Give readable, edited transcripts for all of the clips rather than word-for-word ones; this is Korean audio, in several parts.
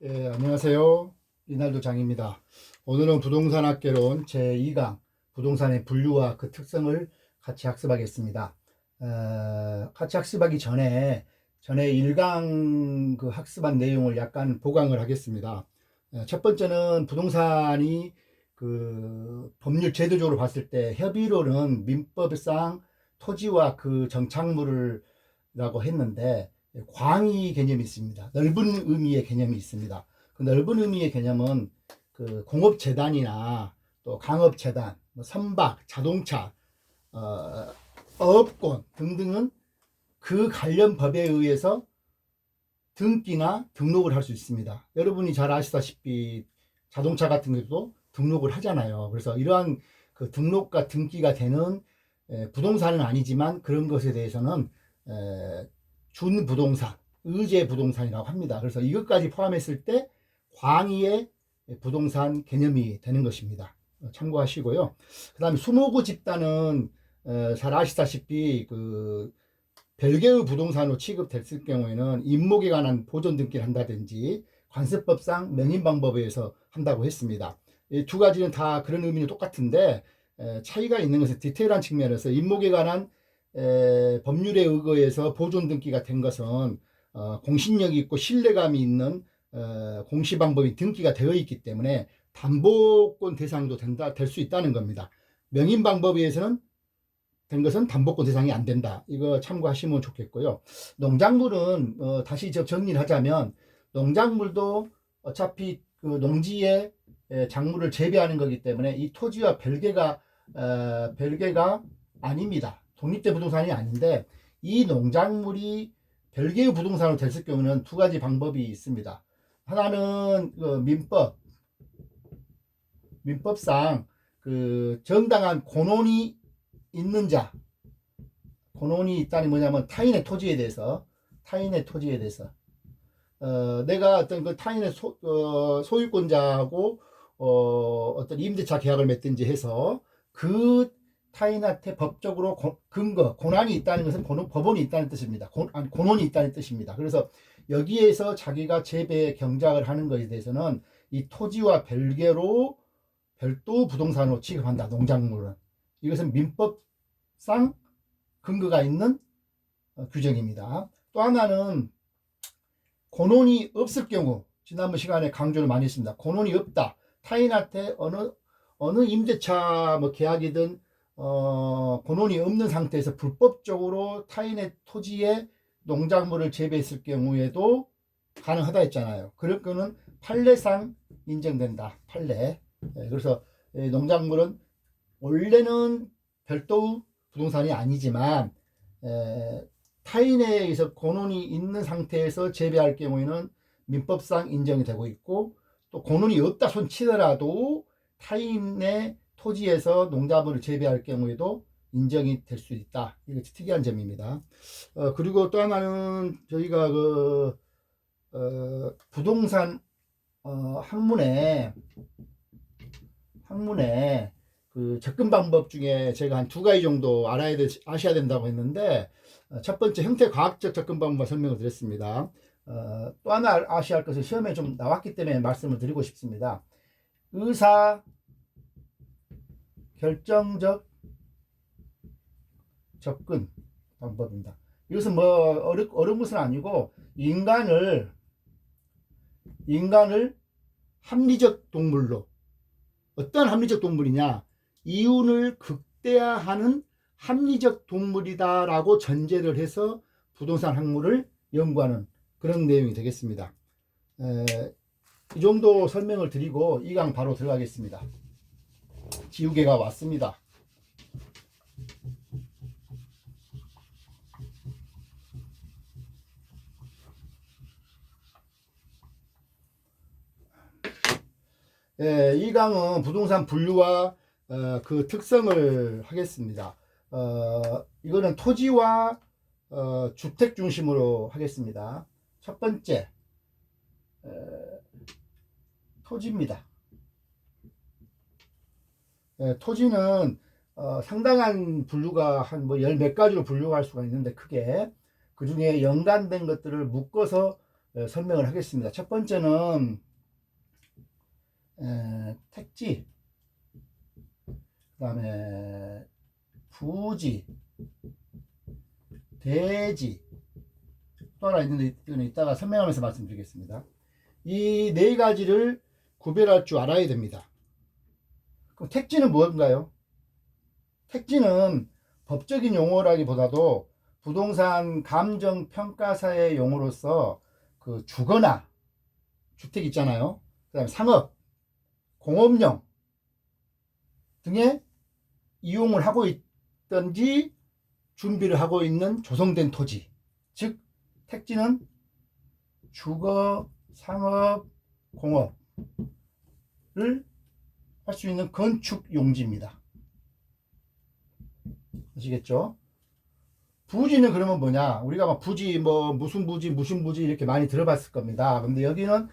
안녕하세요. 이날도 장입니다. 오늘은 부동산 학개론 제2강 부동산의 분류와 그 특성을 같이 학습하겠습니다. 같이 학습하기 전에 1강 그 학습한 내용을 약간 보강을 하겠습니다. 첫 번째는 부동산이 그 법률 제도적으로 봤을 때 협의로는 민법상 토지와 그 정착물을 라고 했는데 광의 개념이 있습니다. 넓은 의미의 개념이 있습니다. 그 넓은 의미의 개념은 그 공업재단이나 또 강업재단, 뭐 선박, 자동차, 어업권 등등은 그 관련 법에 의해서 등기나 등록을 할 수 있습니다. 여러분이 잘 아시다시피 자동차 같은 것도 등록을 하잖아요. 그래서 이러한 그 등록과 등기가 되는 부동산은 아니지만 그런 것에 대해서는 준부동산, 의제부동산이라고 합니다. 그래서 이것까지 포함했을 때 광의의 부동산 개념이 되는 것입니다. 참고하시고요. 그 다음에 수목구 집단은 잘 아시다시피 그 별개의 부동산으로 취급됐을 경우에는 임목에 관한 보존 등기를 한다든지 관세법상 명인방법에 의해서 한다고 했습니다. 이 두 가지는 다 그런 의미는 똑같은데 차이가 있는 것은 디테일한 측면에서 임목에 관한 법률에 의거해서 보존 등기가 된 것은 공신력이 있고 신뢰감이 있는 공시방법이 등기가 되어 있기 때문에 담보권 대상도 될 수 있다는 겁니다. 명인방법에 의해서는 된 것은 담보권 대상이 안 된다. 이거 참고하시면 좋겠고요. 농작물은 다시 정리를 하자면 농작물도 어차피 그 농지에 작물을 재배하는 거기 때문에 이 토지와 별개가 아닙니다. 독립된 부동산이 아닌데 이 농작물이 별개의 부동산으로 됐을 경우는 두 가지 방법이 있습니다. 하나는 그 민법상 그 정당한 권한이 있는 자, 권한이 있다니 뭐냐면 타인의 토지에 대해서 내가 어떤 그 타인의 소유권자하고 어떤 임대차 계약을 맺든지 해서 그 타인한테 법적으로 권한이 있다는 것은 법원이 있다는 뜻입니다. 권한이 있다는 뜻입니다. 그래서 여기에서 자기가 재배 경작을 하는 것에 대해서는 이 토지와 별도 부동산으로 취급한다. 농작물은. 이것은 민법상 근거가 있는 규정입니다. 또 하나는 권한이 없을 경우, 지난번 시간에 강조를 많이 했습니다. 권한이 없다. 타인한테 어느 임대차 뭐 계약이든 권한이 없는 상태에서 불법적으로 타인의 토지에 농작물을 재배했을 경우에도 가능하다 했잖아요. 그럴 거는 판례상 인정된다. 판례. 그래서 농작물은 원래는 별도의 부동산이 아니지만 타인에 의해서 권한이 있는 상태에서 재배할 경우에는 민법상 인정이 되고 있고, 또 권한이 없다 손치더라도 타인의 토지에서 농작물을 재배할 경우에도 인정이 될 수 있다. 이게 특이한 점입니다. 그리고 또 하나는 저희가 부동산 학문에 그 접근 방법 중에 제가 한 두 가지 정도 아셔야 된다고 했는데, 첫 번째 형태과학적 접근 방법만 설명을 드렸습니다. 또 하나 아셔야 할 것은 시험에 좀 나왔기 때문에 말씀을 드리고 싶습니다. 의사 결정적 접근 방법입니다. 이것은 뭐 어려운 것은 아니고 인간을 합리적 동물로, 어떤 합리적 동물이냐, 이윤을 극대화하는 합리적 동물이다라고 전제를 해서 부동산 학문을 연구하는 그런 내용이 되겠습니다. 이 정도 설명을 드리고 2강 바로 들어가겠습니다. 지우개가 왔습니다. 이 강은 부동산 분류와 그 특성을 하겠습니다. 이거는 토지와 주택 중심으로 하겠습니다. 첫 번째, 토지입니다. 토지는 상당한 분류가 한 뭐 열 몇 가지로 분류할 수가 있는데, 크게 그 중에 연관된 것들을 묶어서 설명을 하겠습니다. 첫 번째는 택지, 그 다음에 부지, 대지, 또 하나 있는데 이거는 이따가 설명하면서 말씀드리겠습니다. 이 네 가지를 구별할 줄 알아야 됩니다. 그럼 택지는 무엇인가요? 택지는 법적인 용어라기보다도 부동산 감정평가사의 용어로서 그 주거나 주택 있잖아요. 그 다음에 상업, 공업용 등의 이용을 하고 있든지 준비를 하고 있는 조성된 토지. 즉, 택지는 주거, 상업, 공업을 할 수 있는 건축 용지입니다. 아시겠죠? 부지는 그러면 뭐냐? 우리가 막 부지, 뭐, 무슨 부지 이렇게 많이 들어봤을 겁니다. 근데 여기는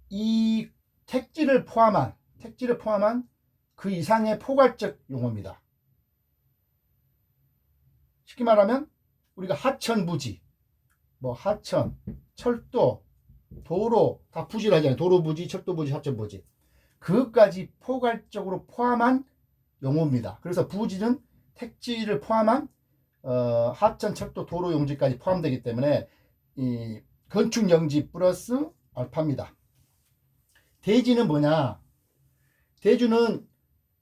이 택지를 포함한 그 이상의 포괄적 용어입니다. 쉽게 말하면 우리가 하천 부지, 뭐 하천, 철도, 도로 다 부지를 하잖아요. 도로 부지, 철도 부지, 하천 부지. 그것까지 포괄적으로 포함한 용어입니다. 그래서 부지는 택지를 포함한 하천, 철도, 도로 용지까지 포함되기 때문에 이 건축 용지 플러스 알파입니다. 대지는 뭐냐? 대지는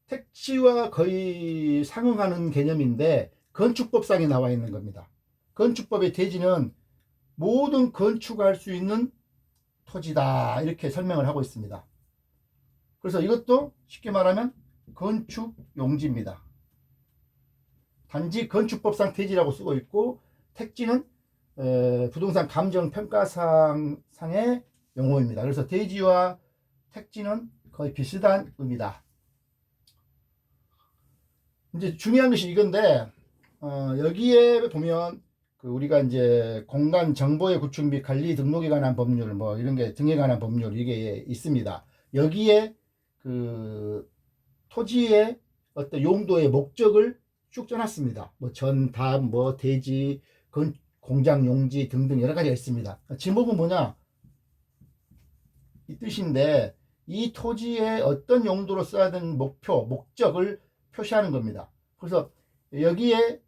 택지와 거의 상응하는 개념인데 건축법상에 나와 있는 겁니다. 건축법의 대지는 모든 건축할 수 있는 토지다 이렇게 설명을 하고 있습니다. 그래서 이것도 쉽게 말하면 건축 용지입니다. 단지 건축법상 대지라고 쓰고 있고 택지는 부동산 감정평가상의 용어입니다. 그래서 대지와 택지는 거의 비슷한 의미다. 이제 중요한 것이 이건데 여기에 보면 그 우리가 이제 공간 정보의 구축 및 관리 등록에 관한 법률 뭐 이런 게 등에 관한 법률 이게 있습니다. 여기에 그 토지의 어떤 용도의 목적을 쭉 써놨습니다. 뭐 전담, 뭐 대지, 공장 용지 등등 여러 가지가 있습니다. 지목은 뭐냐? 이 뜻인데 이 토지의 어떤 용도로 써야 되는 목적을 표시하는 겁니다. 그래서 여기에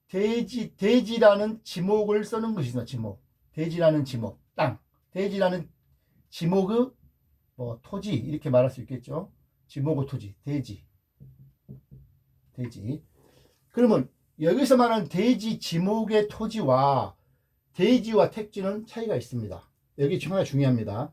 대지라는 지목을 써는 것이죠. 지목. 대지라는 지목. 땅. 대지라는 지목의 뭐 토지 이렇게 말할 수 있겠죠. 지목의 토지. 대지. 그러면 여기서 말하는 대지 지목의 토지와 대지와 택지는 차이가 있습니다. 여기 정말 중요합니다.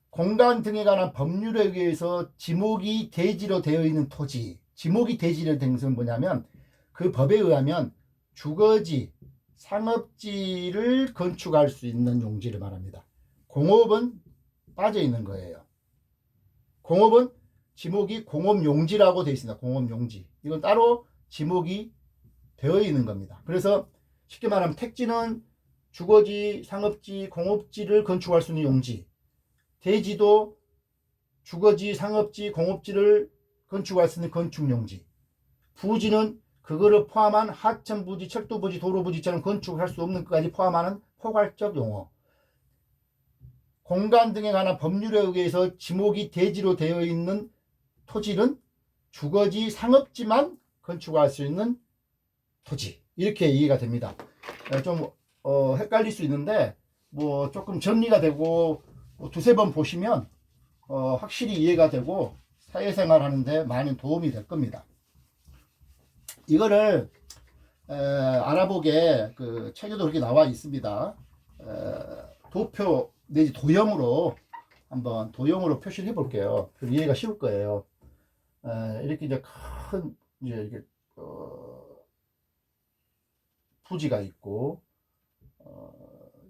공간 등에 관한 법률에 의해서 지목이 대지로 되어 있는 토지, 지목이 대지로 된 것은 뭐냐면 그 법에 의하면 주거지, 상업지를 건축할 수 있는 용지를 말합니다. 공업은 빠져 있는 거예요. 공업은 지목이 공업용지라고 되어 있습니다. 공업용지. 이건 따로 지목이 되어 있는 겁니다. 그래서 쉽게 말하면 택지는 주거지, 상업지, 공업지를 건축할 수 있는 용지. 대지도 주거지, 상업지, 공업지를 건축할 수 있는 건축용지. 부지는 그거를 포함한 하천부지, 철도부지, 도로부지처럼 건축할 수 없는 것까지 포함하는 포괄적 용어. 공간 등에 관한 법률에 의해서 지목이 대지로 되어 있는 토지는 주거지, 상업지만 건축할 수 있는 토지. 이렇게 이해가 됩니다. 좀 헷갈릴 수 있는데 뭐 조금 정리가 되고 두세 번 보시면 확실히 이해가 되고 사회생활 하는데 많은 도움이 될 겁니다. 이거를 알아보게 그 책에도 그렇게 나와 있습니다. 도표 내지 도형으로 한번 도형으로 표시를 해볼게요. 그럼 이해가 쉬울 거예요. 이렇게 이제 큰 이제 이게 부지가 있고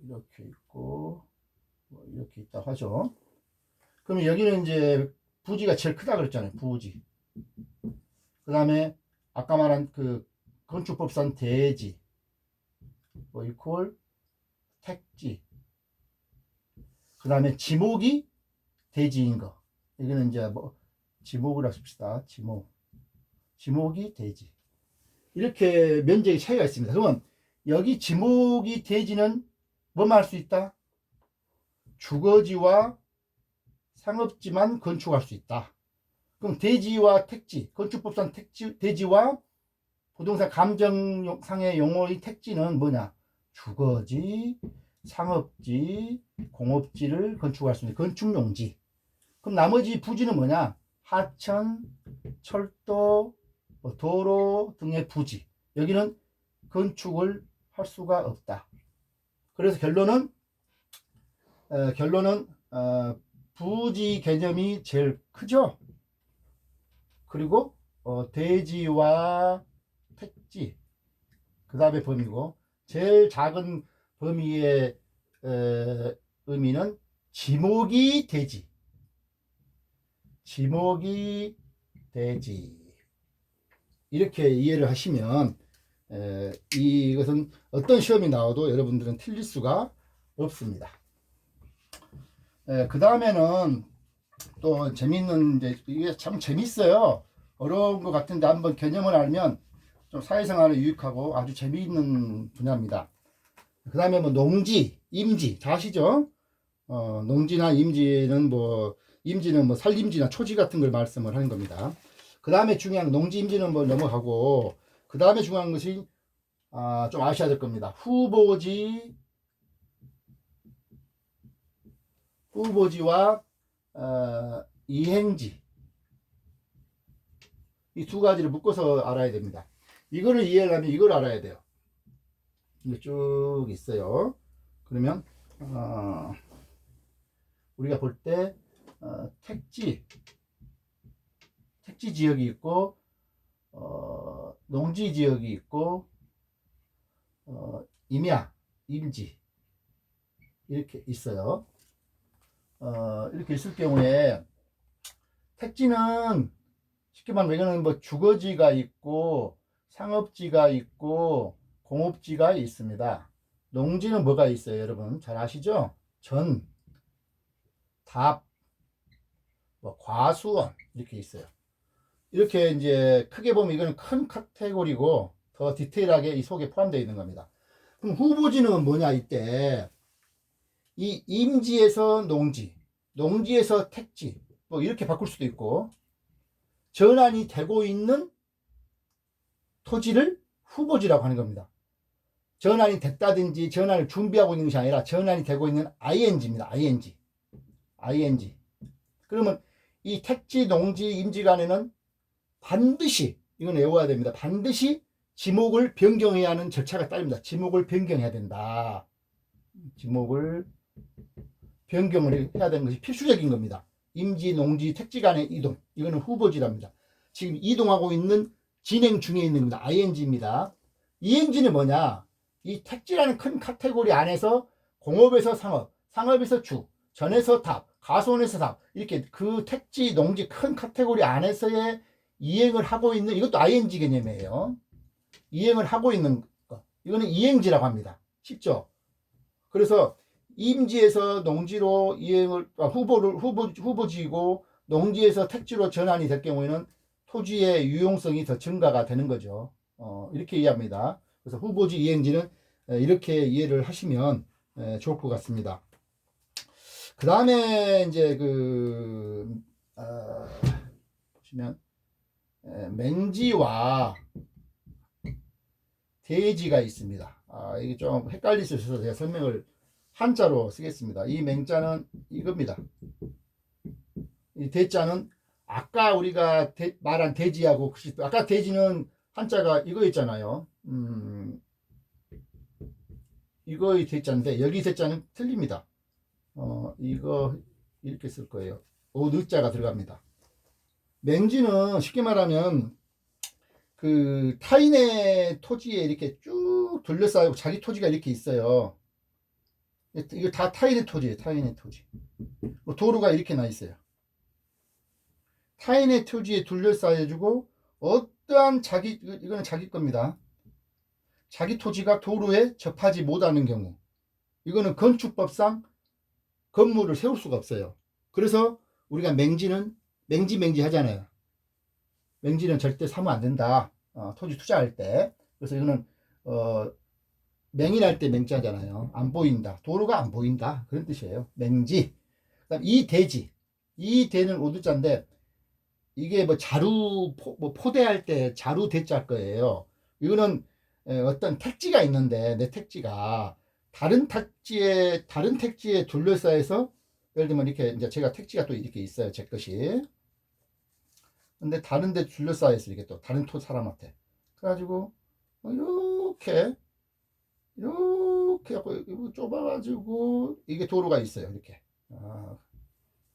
이렇게 있고 이렇게 있다 하죠. 그러면 여기는 이제 부지가 제일 크다 그랬잖아요. 부지. 그 다음에 아까 말한 그 건축법상 대지 뭐 이퀄 택지. 그 다음에 지목이 대지인 거. 여기는 이제 뭐 지목을 합시다. 지목이 대지. 이렇게 면적의 차이가 있습니다. 그러면 여기 지목이 대지는 뭐만 할 수 있다? 주거지와 상업지만 건축할 수 있다. 그럼 대지와 택지, 건축법상 대지와 부동산 감정상의 용어의 택지는 뭐냐? 주거지, 상업지, 공업지를 건축할 수 있는 건축용지. 그럼 나머지 부지는 뭐냐? 하천, 철도, 도로 등의 부지. 여기는 건축을 할 수가 없다. 그래서 결론은 부지 개념이 제일 크죠. 그리고 대지와 택지, 그 다음에 범위고, 제일 작은 범위의 의미는 지목이 대지, 지목이 대지, 이렇게 이해를 하시면 이것은 어떤 시험이 나와도 여러분들은 틀릴 수가 없습니다. 그 다음에는 또 재밌는, 이게 참 재밌어요. 어려운 것 같은데 한번 개념을 알면 좀 사회생활에 유익하고 아주 재미있는 분야입니다. 그 다음에 뭐 농지, 임지 다 아시죠? 농지나 임지는 임지는 뭐 산림지나 초지 같은 걸 말씀을 하는 겁니다. 그 다음에 중요한 농지, 임지는 뭐 넘어가고, 그 다음에 중요한 것이 좀 아셔야 될 겁니다. 후보지와 이행지, 이 두 가지를 묶어서 알아야 됩니다. 이거를 이해하려면 이걸 알아야 돼요. 이게 쭉 있어요. 그러면 우리가 볼 때 택지 지역이 있고, 농지 지역이 있고, 임야, 임지 이렇게 있어요. 이렇게 있을 경우에 택지는 쉽게 말하면 이거는 뭐 주거지가 있고, 상업지가 있고, 공업지가 있습니다. 농지는 뭐가 있어요, 여러분? 잘 아시죠? 전, 답, 뭐 과수원 이렇게 있어요. 이렇게 이제 크게 보면 이거는 큰 카테고리고, 더 디테일하게 이 속에 포함되어 있는 겁니다. 그럼 후보지는 뭐냐? 이때 이 임지에서 농지, 농지에서 택지, 뭐 이렇게 바꿀 수도 있고, 전환이 되고 있는 토지를 후보지라고 하는 겁니다. 전환이 됐다든지 전환을 준비하고 있는 것이 아니라 전환이 되고 있는 ING입니다. ING. 그러면 이 택지, 농지, 임지 간에는 반드시, 이건 외워야 됩니다. 반드시 지목을 변경해야 하는 절차가 따릅니다. 지목을 변경해야 된다. 지목을 변경을 해야 되는 것이 필수적인 겁니다. 임지, 농지, 택지 간의 이동, 이거는 후보지랍니다. 지금 이동하고 있는, 진행 중에 있는 겁니다. ING입니다. ENG는 뭐냐? 이 택지라는 큰 카테고리 안에서 공업에서 상업, 상업에서 주, 전에서 답, 가수원에서 답, 이렇게 그 택지, 농지 큰 카테고리 안에서의 이행을 하고 있는, 이것도 ING 개념이에요. 이행을 하고 있는 거. 이거는 이행지라고 합니다. 쉽죠? 그래서 임지에서 농지로 이행을, 후보지이고, 농지에서 택지로 전환이 될 경우에는 토지의 유용성이 더 증가가 되는 거죠. 이렇게 이해합니다. 그래서 후보지 이행지는 이렇게 이해를 하시면 좋을 것 같습니다. 그 다음에 이제 보시면 맹지와 대지가 있습니다. 이게 좀 헷갈릴 수 있어서 제가 설명을 한자로 쓰겠습니다. 이 맹자는 이겁니다. 이 대자는 아까 우리가 말한 대지하고, 아까 대지는 한자가 이거였잖아요. 이거의 대자인데 여기 대자는 틀립니다. 이거 이렇게 쓸 거예요. 느자가 들어갑니다. 맹지는 쉽게 말하면 그 타인의 토지에 이렇게 쭉 둘러싸고 자기 토지가 이렇게 있어요. 이거 다 타인의 토지예요. 타인의 토지. 도로가 이렇게 나 있어요. 타인의 토지에 둘러싸여주고 어떠한 이거는 자기 겁니다. 자기 토지가 도로에 접하지 못하는 경우, 이거는 건축법상 건물을 세울 수가 없어요. 그래서 우리가 맹지 하잖아요. 맹지는 절대 사면 안 된다. 토지 투자할 때. 그래서 이거는 맹이 날 때 맹자잖아요. 안 보인다. 도로가 안 보인다. 그런 뜻이에요. 맹지. 그다음 이 대지. 이 대는 오두자인데 이게 뭐 자루 뭐 포대할 때 자루 대자일 거예요. 이거는 어떤 택지가 있는데 내 택지가 다른 택지에 둘러싸여서 예를 들면 이렇게 이제 제가 택지가 또 이렇게 있어요. 제 것이. 근데 다른 데 둘러싸여 있어 이게 또 다른 사람한테. 그래가지고 이렇게 하고 이거 좁아가지고 이게 도로가 있어요. 이렇게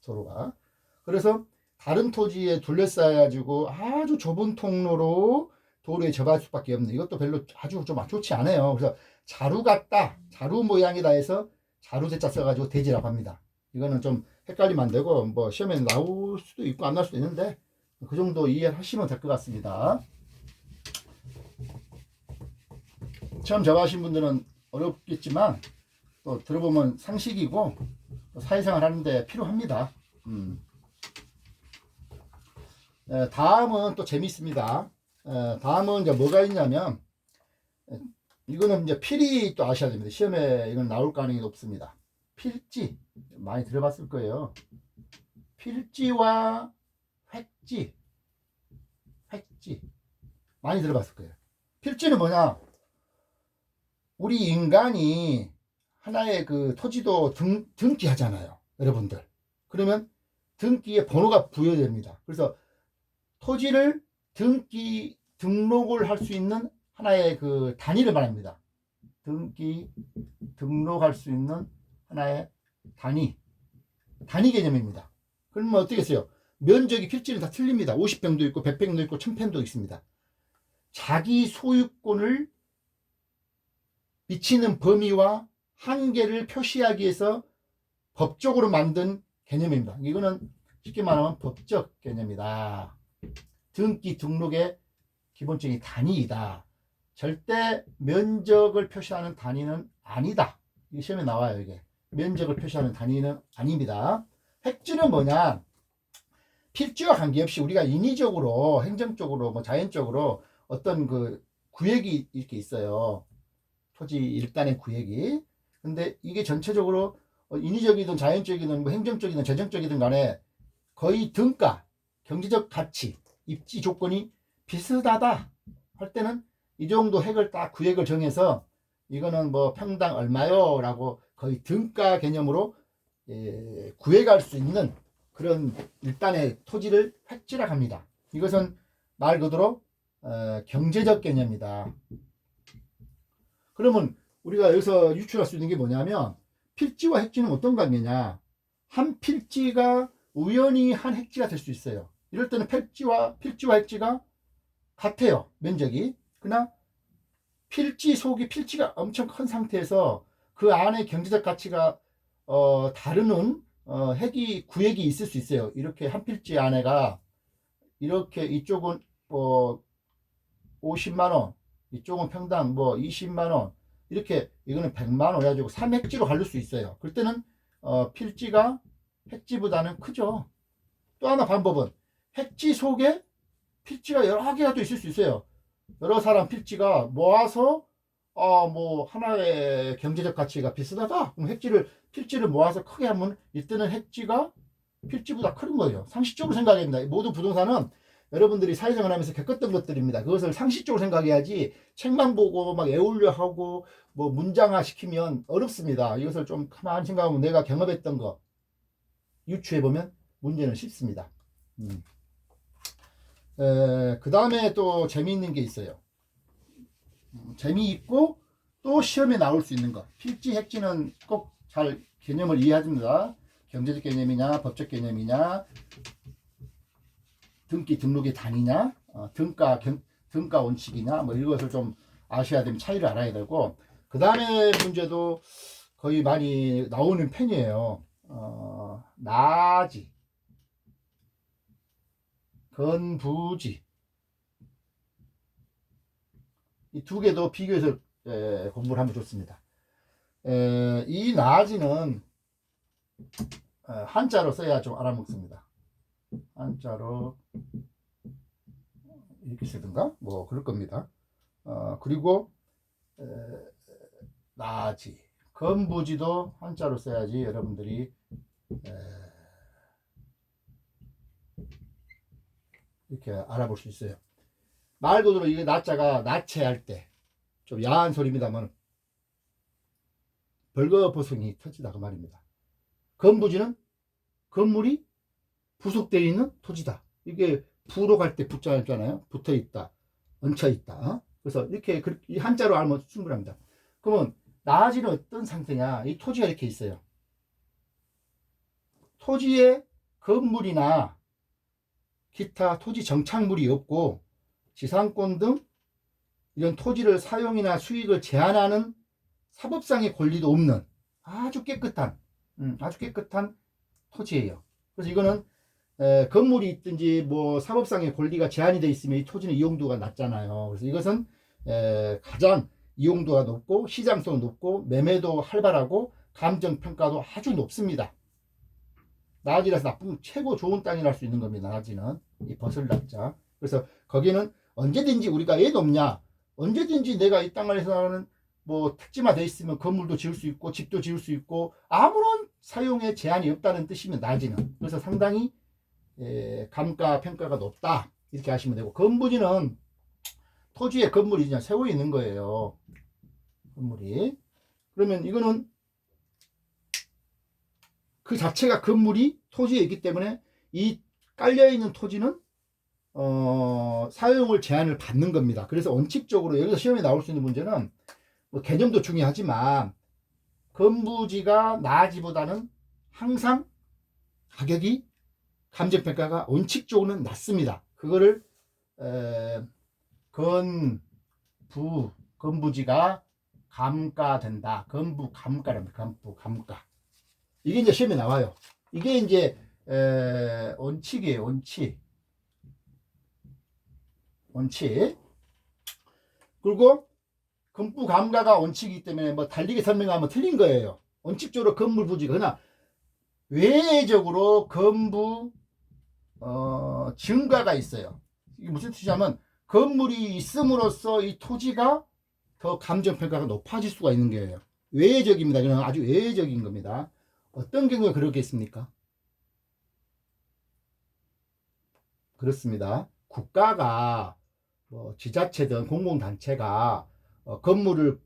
도로가. 그래서 다른 토지에 둘러싸여가지고 아주 좁은 통로로 도로에 접할 수밖에 없는 이것도 별로 아주 좀 좋지 않아요. 그래서 자루 같다, 자루 모양이다 해서 자루 대자 써가지고 대지라고 합니다. 이거는 좀 헷갈리면 안 되고 뭐 시험에 나올 수도 있고 안 나올 수도 있는데 그 정도 이해하시면 될 것 같습니다. 처음 접하신 분들은 어렵겠지만 또 들어보면 상식이고 사회생활 하는데 필요합니다. 다음은 또 재밌습니다. 다음은 이제 뭐가 있냐면 이거는 이제 필이 또 아셔야 됩니다. 시험에 이건 나올 가능성이 높습니다. 필지 많이 들어봤을 거예요. 필지와 획지 많이 들어봤을 거예요. 필지는 뭐냐? 우리 인간이 하나의 그 토지도 등기하잖아요. 여러분들. 그러면 등기에 번호가 부여됩니다. 그래서 토지를 등록을 할 수 있는 하나의 그 단위를 말합니다. 등록할 수 있는 하나의 단위 개념입니다. 그러면 어떻게 했어요? 면적이 필지는 다 틀립니다. 50평도 있고 100평도 있고 1000평도 있습니다. 자기 소유권을 미치는 범위와 한계를 표시하기 위해서 법적으로 만든 개념입니다. 이거는 쉽게 말하면 법적 개념이다. 등록의 기본적인 단위이다. 절대 면적을 표시하는 단위는 아니다. 이게 시험에 나와요. 이게 면적을 표시하는 단위는 아닙니다. 획지는 뭐냐? 필지와 관계없이 우리가 인위적으로 행정적으로 뭐 자연적으로 어떤 그 구역이 이렇게 있어요. 토지 일단의 구역이. 근데 이게 전체적으로 인위적이든 자연적이든 뭐 행정적이든 재정적이든 간에 거의 등가, 경제적 가치, 입지 조건이 비슷하다 할 때는 이 정도 획을 딱 구역을 정해서 이거는 뭐 평당 얼마요 라고 거의 등가 개념으로 구획할 수 있는 그런 일단의 토지를 획지라고 합니다. 이것은 말 그대로 경제적 개념이다. 그러면 우리가 여기서 유출할 수 있는 게 뭐냐면 필지와 획지는 어떤 관계냐? 한 필지가 우연히 한 획지가 될 수 있어요. 이럴 때는 필지와 획지가 같아요. 면적이. 그러나 필지 속이 필지가 엄청 큰 상태에서 그 안에 경제적 가치가 다르는 구획이 있을 수 있어요. 이렇게 한 필지 안에가 이렇게 이쪽은 50만원, 이쪽은 평당 20만원, 이렇게 이거는 100만원 해가지고 3획지로 갈릴 수 있어요. 그럴 때는 필지가 획지보다는 크죠. 또 하나 방법은 획지 속에 필지가 여러 개가 또 있을 수 있어요. 여러 사람 필지가 모아서 뭐 하나의 경제적 가치가 비슷하다. 그럼 필지를 모아서 크게 하면 이때는 획지가 필지보다 큰 거예요. 상식적으로 생각해야 됩니다. 모든 부동산은 여러분들이 사회생활 하면서 겪었던 것들입니다. 그것을 상식적으로 생각해야지 책만 보고 막 애울려 하고 뭐 문장화 시키면 어렵습니다. 이것을 좀 가만히 생각하면 내가 경험했던 거 유추해보면 문제는 쉽습니다. 그 다음에 또 재미있는 게 있어요. 재미있고 또 시험에 나올 수 있는 것. 필지, 획지는 꼭 잘 개념을 이해해야 됩니다. 경제적 개념이냐, 법적 개념이냐, 등록의 단위냐, 등가 원칙이냐, 뭐 이것을 좀 아셔야 되면 차이를 알아야 되고, 그 다음에 문제도 거의 많이 나오는 편이에요. 나지, 건부지. 이 두 개도 비교해서 공부를 하면 좋습니다. 이 나지는 한자로 써야 좀 알아먹습니다. 한자로 이렇게 쓰든가 뭐 그럴 겁니다. 그리고 나지. 건부지도 한자로 써야지 여러분들이 이렇게 알아볼 수 있어요. 말 그대로 이게 나자가 나체할 때 좀 야한 소리입니다만 벌거벗은이 터지다 그 말입니다. 건부지는 건물이 부속되어 있는 토지다. 이게 부로 갈 때 부자 있잖아요. 붙어 있다, 얹혀 있다. 그래서 이렇게 이 한자로 알면 충분합니다. 그러면 나아지는 어떤 상태냐? 이 토지가 이렇게 있어요. 토지에 건물이나 기타 토지 정착물이 없고 지상권 등 이런 토지를 사용이나 수익을 제한하는 사법상의 권리도 없는 아주 깨끗한 토지예요. 그래서 이거는 건물이 있든지 뭐 사법상의 권리가 제한이 되어 있으면 이 토지는 이용도가 낮잖아요. 그래서 이것은 가장 이용도가 높고 시장성도 높고 매매도 활발하고 감정평가도 아주 높습니다. 나지라서 나쁜 최고 좋은 땅이라 할 수 있는 겁니다. 나지는 이 버슬 낙자. 그래서 거기는 언제든지 우리가 왜 높냐? 언제든지 내가 이 땅을 해서는 뭐 택지만 돼 있으면 건물도 지을 수 있고 집도 지을 수 있고 아무런 사용에 제한이 없다는 뜻이면 나지는. 그래서 상당히 감가 평가가 높다 이렇게 하시면 되고, 건부지는 토지에 건물이 그냥 세워 있는 거예요. 건물이. 그러면 이거는 그 자체가 건물이 토지에 있기 때문에 이 깔려있는 토지는 사용을 제한을 받는 겁니다. 그래서 원칙적으로 여기서 시험에 나올 수 있는 문제는 뭐 개념도 중요하지만 건부지가 나지보다는 항상 가격이 감정평가가 원칙적으로는 낮습니다. 그거를 건부지가 감가된다. 건부 감가랍니다. 건부 감가. 이게 이제 시험에 나와요. 이게 이제 원칙이에요. 원칙. 그리고 건부 감가가 원칙이기 때문에 뭐 달리게 설명하면 틀린 거예요. 원칙적으로 건물 부지가 그러나 외적으로 건부 증가가 있어요. 이게 무슨 뜻이냐면 건물이 있음으로써 이 토지가 더 감정평가가 높아질 수가 있는 거예요. 외적입니다. 이건 아주 외적인 겁니다. 어떤 경우에 그러겠습니까? 그렇습니다. 국가가 뭐 지자체든 공공단체가 건물을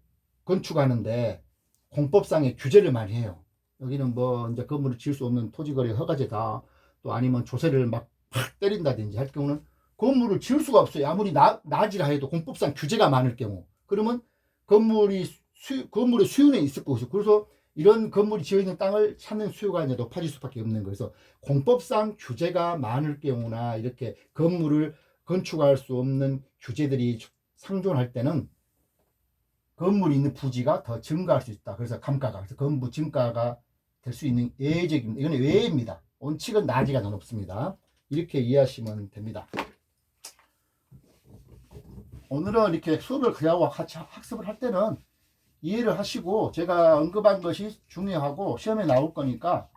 건축하는데 공법상의 규제를 많이 해요. 여기는 뭐 이제 건물을 지을 수 없는 토지거래 허가제다. 또 아니면 조세를 막 때린다든지 할 경우는 건물을 지을 수가 없어요. 아무리 나지라 해도 공법상 규제가 많을 경우. 그러면 건물의 수요는 있을 것이고, 그래서 이런 건물이 지어 있는 땅을 찾는 수요가 이제 높아질 수밖에 없는 거예요. 그래서 공법상 규제가 많을 경우나 이렇게 건물을 건축할 수 없는 규제들이 상존할 때는 건물이 있는 부지가 더 증가할 수 있다. 그래서 감가가, 그래서 건부 증가가 될 수 있는 예외적입니다. 이건 외입니다. 원칙은 나지가 더 높습니다. 이렇게 이해하시면 됩니다. 오늘은 이렇게 수업을 그야와 같이 학습을 할 때는 이해를 하시고, 제가 언급한 것이 중요하고 시험에 나올 거니까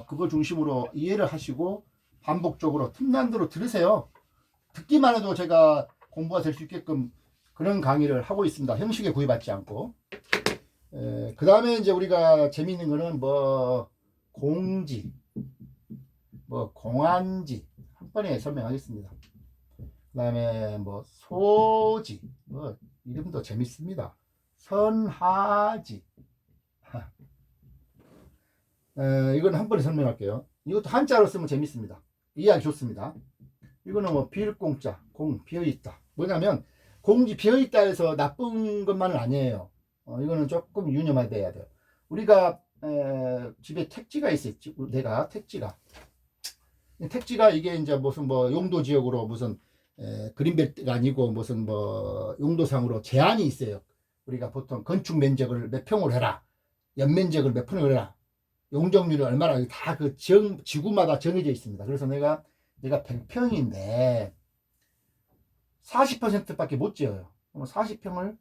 그걸 중심으로 이해를 하시고 반복적으로 틈난 대로 들으세요. 듣기만 해도 제가 공부가 될 수 있게끔 그런 강의를 하고 있습니다. 형식에 구애받지 않고. 그 다음에 이제 우리가 재미있는 거는 뭐 공지, 뭐 공안지 한 번에 설명하겠습니다. 그 다음에 뭐 소지, 뭐 이름도 재밌습니다. 선하지. 이건 한 번에 설명할게요. 이것도 한자로 쓰면 재밌습니다. 이해하기 좋습니다. 이거는 뭐 빌공자, 공 비어있다. 뭐냐면 공지 비어있다 해서 나쁜 것만은 아니에요. 이거는 조금 유념해야 돼요. 우리가 집에 택지가 있었지. 내가 택지가 이게 이제 무슨 뭐 용도 지역으로 무슨 그린벨트가 아니고 무슨 뭐 용도상으로 제한이 있어요. 우리가 보통 건축 면적을 몇 평을 해라, 연면적을 몇 평을 해라, 용적률이 얼마나, 다 그 지구마다 정해져 있습니다. 그래서 내가 100평인데 40%밖에 못 지어요. 40평을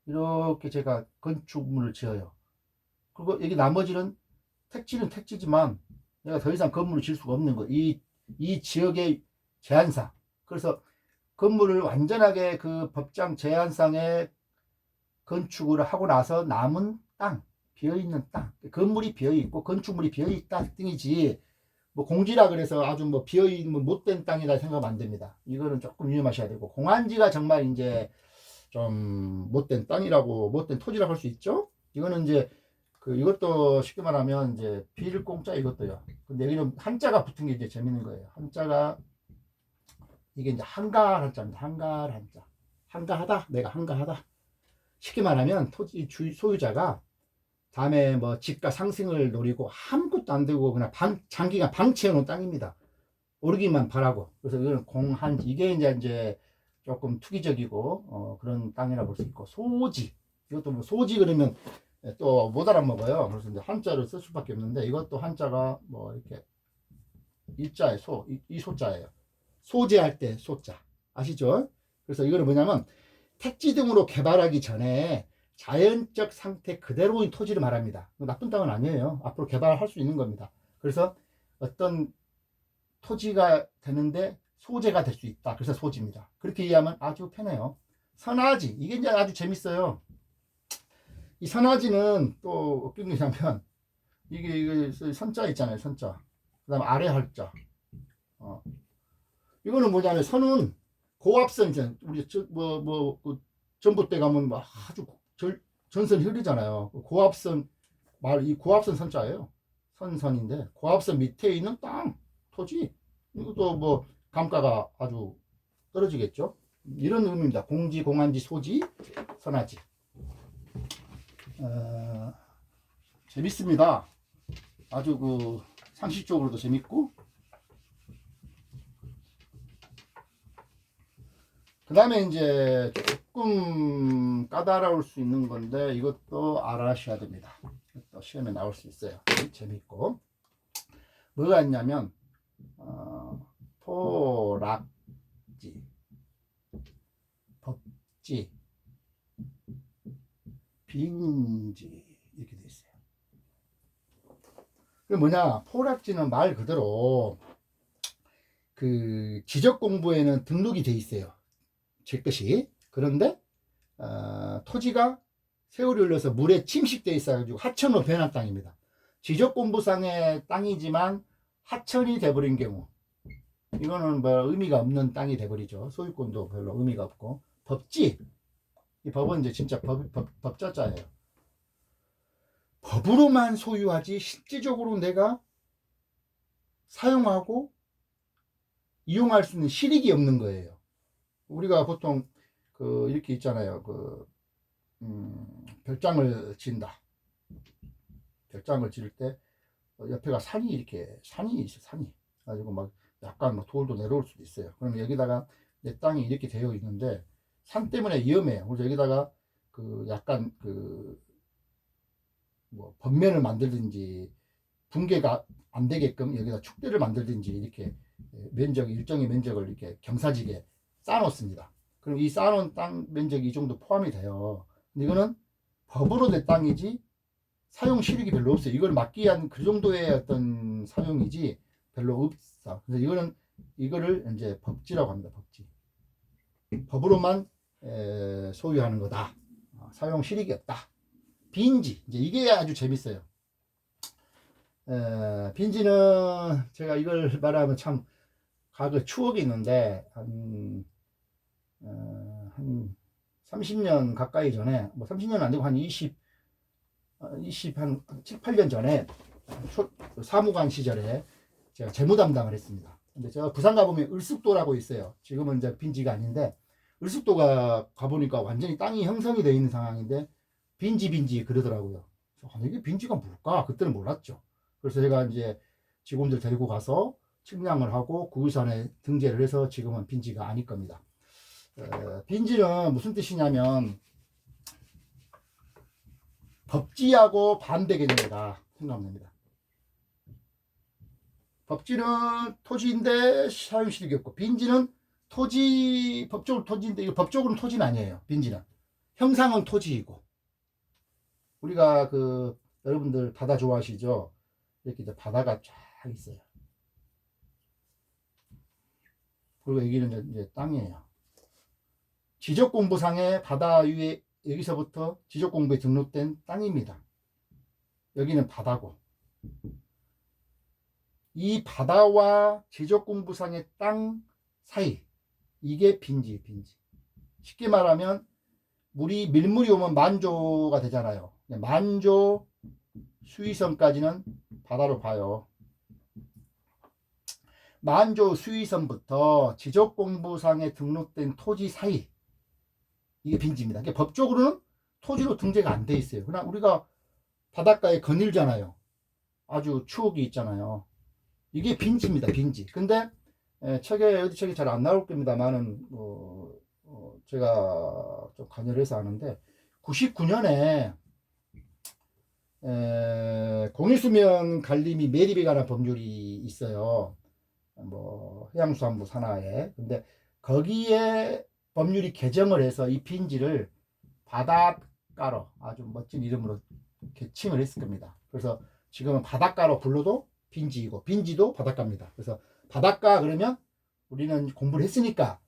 이렇게 제가 건축물을 지어요. 그리고 여기 나머지는 택지는 택지지만 내가 더 이상 건물을 지을 수가 없는 거. 이 지역의 제한상. 그래서 건물을 완전하게 그 법장 제한상에 건축을 하고 나서 남은 땅, 비어있는 땅, 건물이 비어있고 건축물이 비어있다 등이지, 뭐 공지라 그래서 아주 뭐 비어있는 못된 땅이다 생각하면 안 됩니다. 이거는 조금 유념하셔야 되고, 공안지가 정말 이제 좀 못된 땅이라고, 못된 토지라고 할 수 있죠. 이거는 이제 이것도 쉽게 말하면 이제 빌공짜 이것도요. 근데 여기는 한자가 붙은 게 이제 재밌는 거예요. 한자가 이게 이제 한가할 한자입니다. 한가할 한자. 한가하다. 내가 한가하다. 쉽게 말하면 토지 소유자가 다음에 뭐 집가 상승을 노리고 아무것도 안 되고 그냥 장기간 방치해 놓은 땅입니다. 오르기만 바라고. 그래서 이거는 공한, 이게 이제 조금 투기적이고 그런 땅이라 볼 수 있고, 소지. 이것도 뭐 소지 그러면 또 못 알아먹어요. 그래서 이제 한자를 쓸 수밖에 없는데, 이것도 한자가 뭐 이렇게 일자의 이 소자예요. 소재할 때 소자. 아시죠? 그래서 이거는 뭐냐면 택지 등으로 개발하기 전에 자연적 상태 그대로인 토지를 말합니다. 나쁜 땅은 아니에요. 앞으로 개발할 수 있는 겁니다. 그래서 어떤 토지가 되는데 소재가 될 수 있다. 그래서 소지입니다. 그렇게 이해하면 아주 편해요. 선화지. 이게 이제 아주 재밌어요. 이 선화지는 또 어떤 게 있냐면, 이게 선자 있잖아요. 선자. 그 다음에 아래 할자. 이거는 뭐냐면, 선은 고압선, 이제 우리 그 전봇대 가면 막 아주 전선 흐르잖아요. 고압선 이 고압선 선자예요. 선인데 고압선 밑에 있는 땅, 토지, 이것도 뭐 감가가 아주 떨어지겠죠. 이런 의미입니다. 공지, 공안지, 소지, 선화지. 재밌습니다. 아주 상식적으로도 재밌고, 그 다음에 이제 조금 까다로울 수 있는 건데, 이것도 알아셔야 됩니다. 또 시험에 나올 수 있어요. 재밌고. 뭐가 있냐면, 토락지, 법지, 빈지, 이렇게 돼 있어요. 그 뭐냐, 포락지는 말 그대로 지적 공부에는 등록이 돼 있어요. 제 것이. 그런데 토지가 세월이 흘러서 물에 침식돼 있어가지고 하천으로 변한 땅입니다. 지적 공부상의 땅이지만 하천이 돼버린 경우, 이거는 뭐 의미가 없는 땅이 돼버리죠. 소유권도 별로 의미가 없고. 법지, 이 법은 이제 진짜 법자자예요. 법으로만 소유하지 실질적으로 내가 사용하고 이용할 수 있는 실익이 없는 거예요. 우리가 보통 이렇게 있잖아요. 별장을 지은다. 별장을 지을 때 옆에가 산이 있어. 산이 가지고 막 약간 막 돌도 내려올 수도 있어요. 그러면 여기다가 내 땅이 이렇게 되어 있는데 산 때문에 위험해요. 그래서 여기다가 약간 뭐 번면을 만들든지 붕괴가 안 되게끔 여기다 축대를 만들든지 이렇게 일정의 면적을 이렇게 경사지게 쌓아놓습니다. 그럼 이 쌓아놓은 땅 면적이 이 정도 포함이 돼요. 근데 이거는 법으로 된 땅이지 사용 실익이 별로 없어요. 이걸 막기 위한 그 정도의 어떤 사용이지 별로 없어. 그래서 이거를 이제 법지라고 합니다. 법지. 법으로만 소유하는 거다. 사용 실익이 없다. 빈지. 이제 이게 아주 재밌어요. 빈지는 제가 이걸 말하면 참 과거 추억이 있는데, 한 30년 가까이 전에, 뭐 30년 안 되고 한 7, 8년 전에 사무관 시절에 제가 재무 담당을 했습니다. 근데 제가 부산 가보면 을숙도라고 있어요. 지금은 이제 빈지가 아닌데, 을숙도가 가보니까 완전히 땅이 형성이 되어 있는 상황인데, 빈지 그러더라고요. 이게 빈지가 뭘까? 그때는 몰랐죠. 그래서 제가 이제 직원들 데리고 가서 측량을 하고 구의산에 등재를 해서 지금은 빈지가 아닐 겁니다. 빈지는 무슨 뜻이냐면 법지하고 반대 개념이다 생각합니다. 법지는 토지인데 사용실익이 없고, 빈지는 법적으로 토지인데, 이거 법적으로는 토지는 아니에요. 빈지는 형상은 토지이고. 우리가 여러분들 바다 좋아하시죠? 이렇게 이제 바다가 쫙 있어요. 그리고 여기는 이제 땅이에요. 지적 공부상의 바다 위에 여기서부터 지적공부에 등록된 땅입니다. 여기는 바다고, 이 바다와 지적공부상의 땅 사이, 이게 빈지. 쉽게 말하면 밀물이 오면 만조가 되잖아요. 만조 수위선까지는 바다로 봐요. 만조 수위선부터 지적공부상에 등록된 토지 사이, 이게 빈지입니다. 그러니까 법적으로는 토지로 등재가 안 돼 있어요. 그러나 우리가 바닷가에 거닐잖아요. 아주 추억이 있잖아요. 이게 빈지입니다. 빈지. 근데 어디 책에 잘 안 나올 겁니다만은 제가 좀 관여를 해서 아는데 99년에 공유수면 관리 및 매립에 관한 법률이 있어요. 뭐 해양수산부 산하에. 근데 거기에 법률이 개정을 해서 이 빈지를 바닷가로, 아주 멋진 이름으로 개칭을 했을 겁니다. 그래서 지금은 바닷가로 불러도 빈지이고 빈지도 바닷가입니다. 그래서 바닷가 그러면 우리는 공부를 했으니까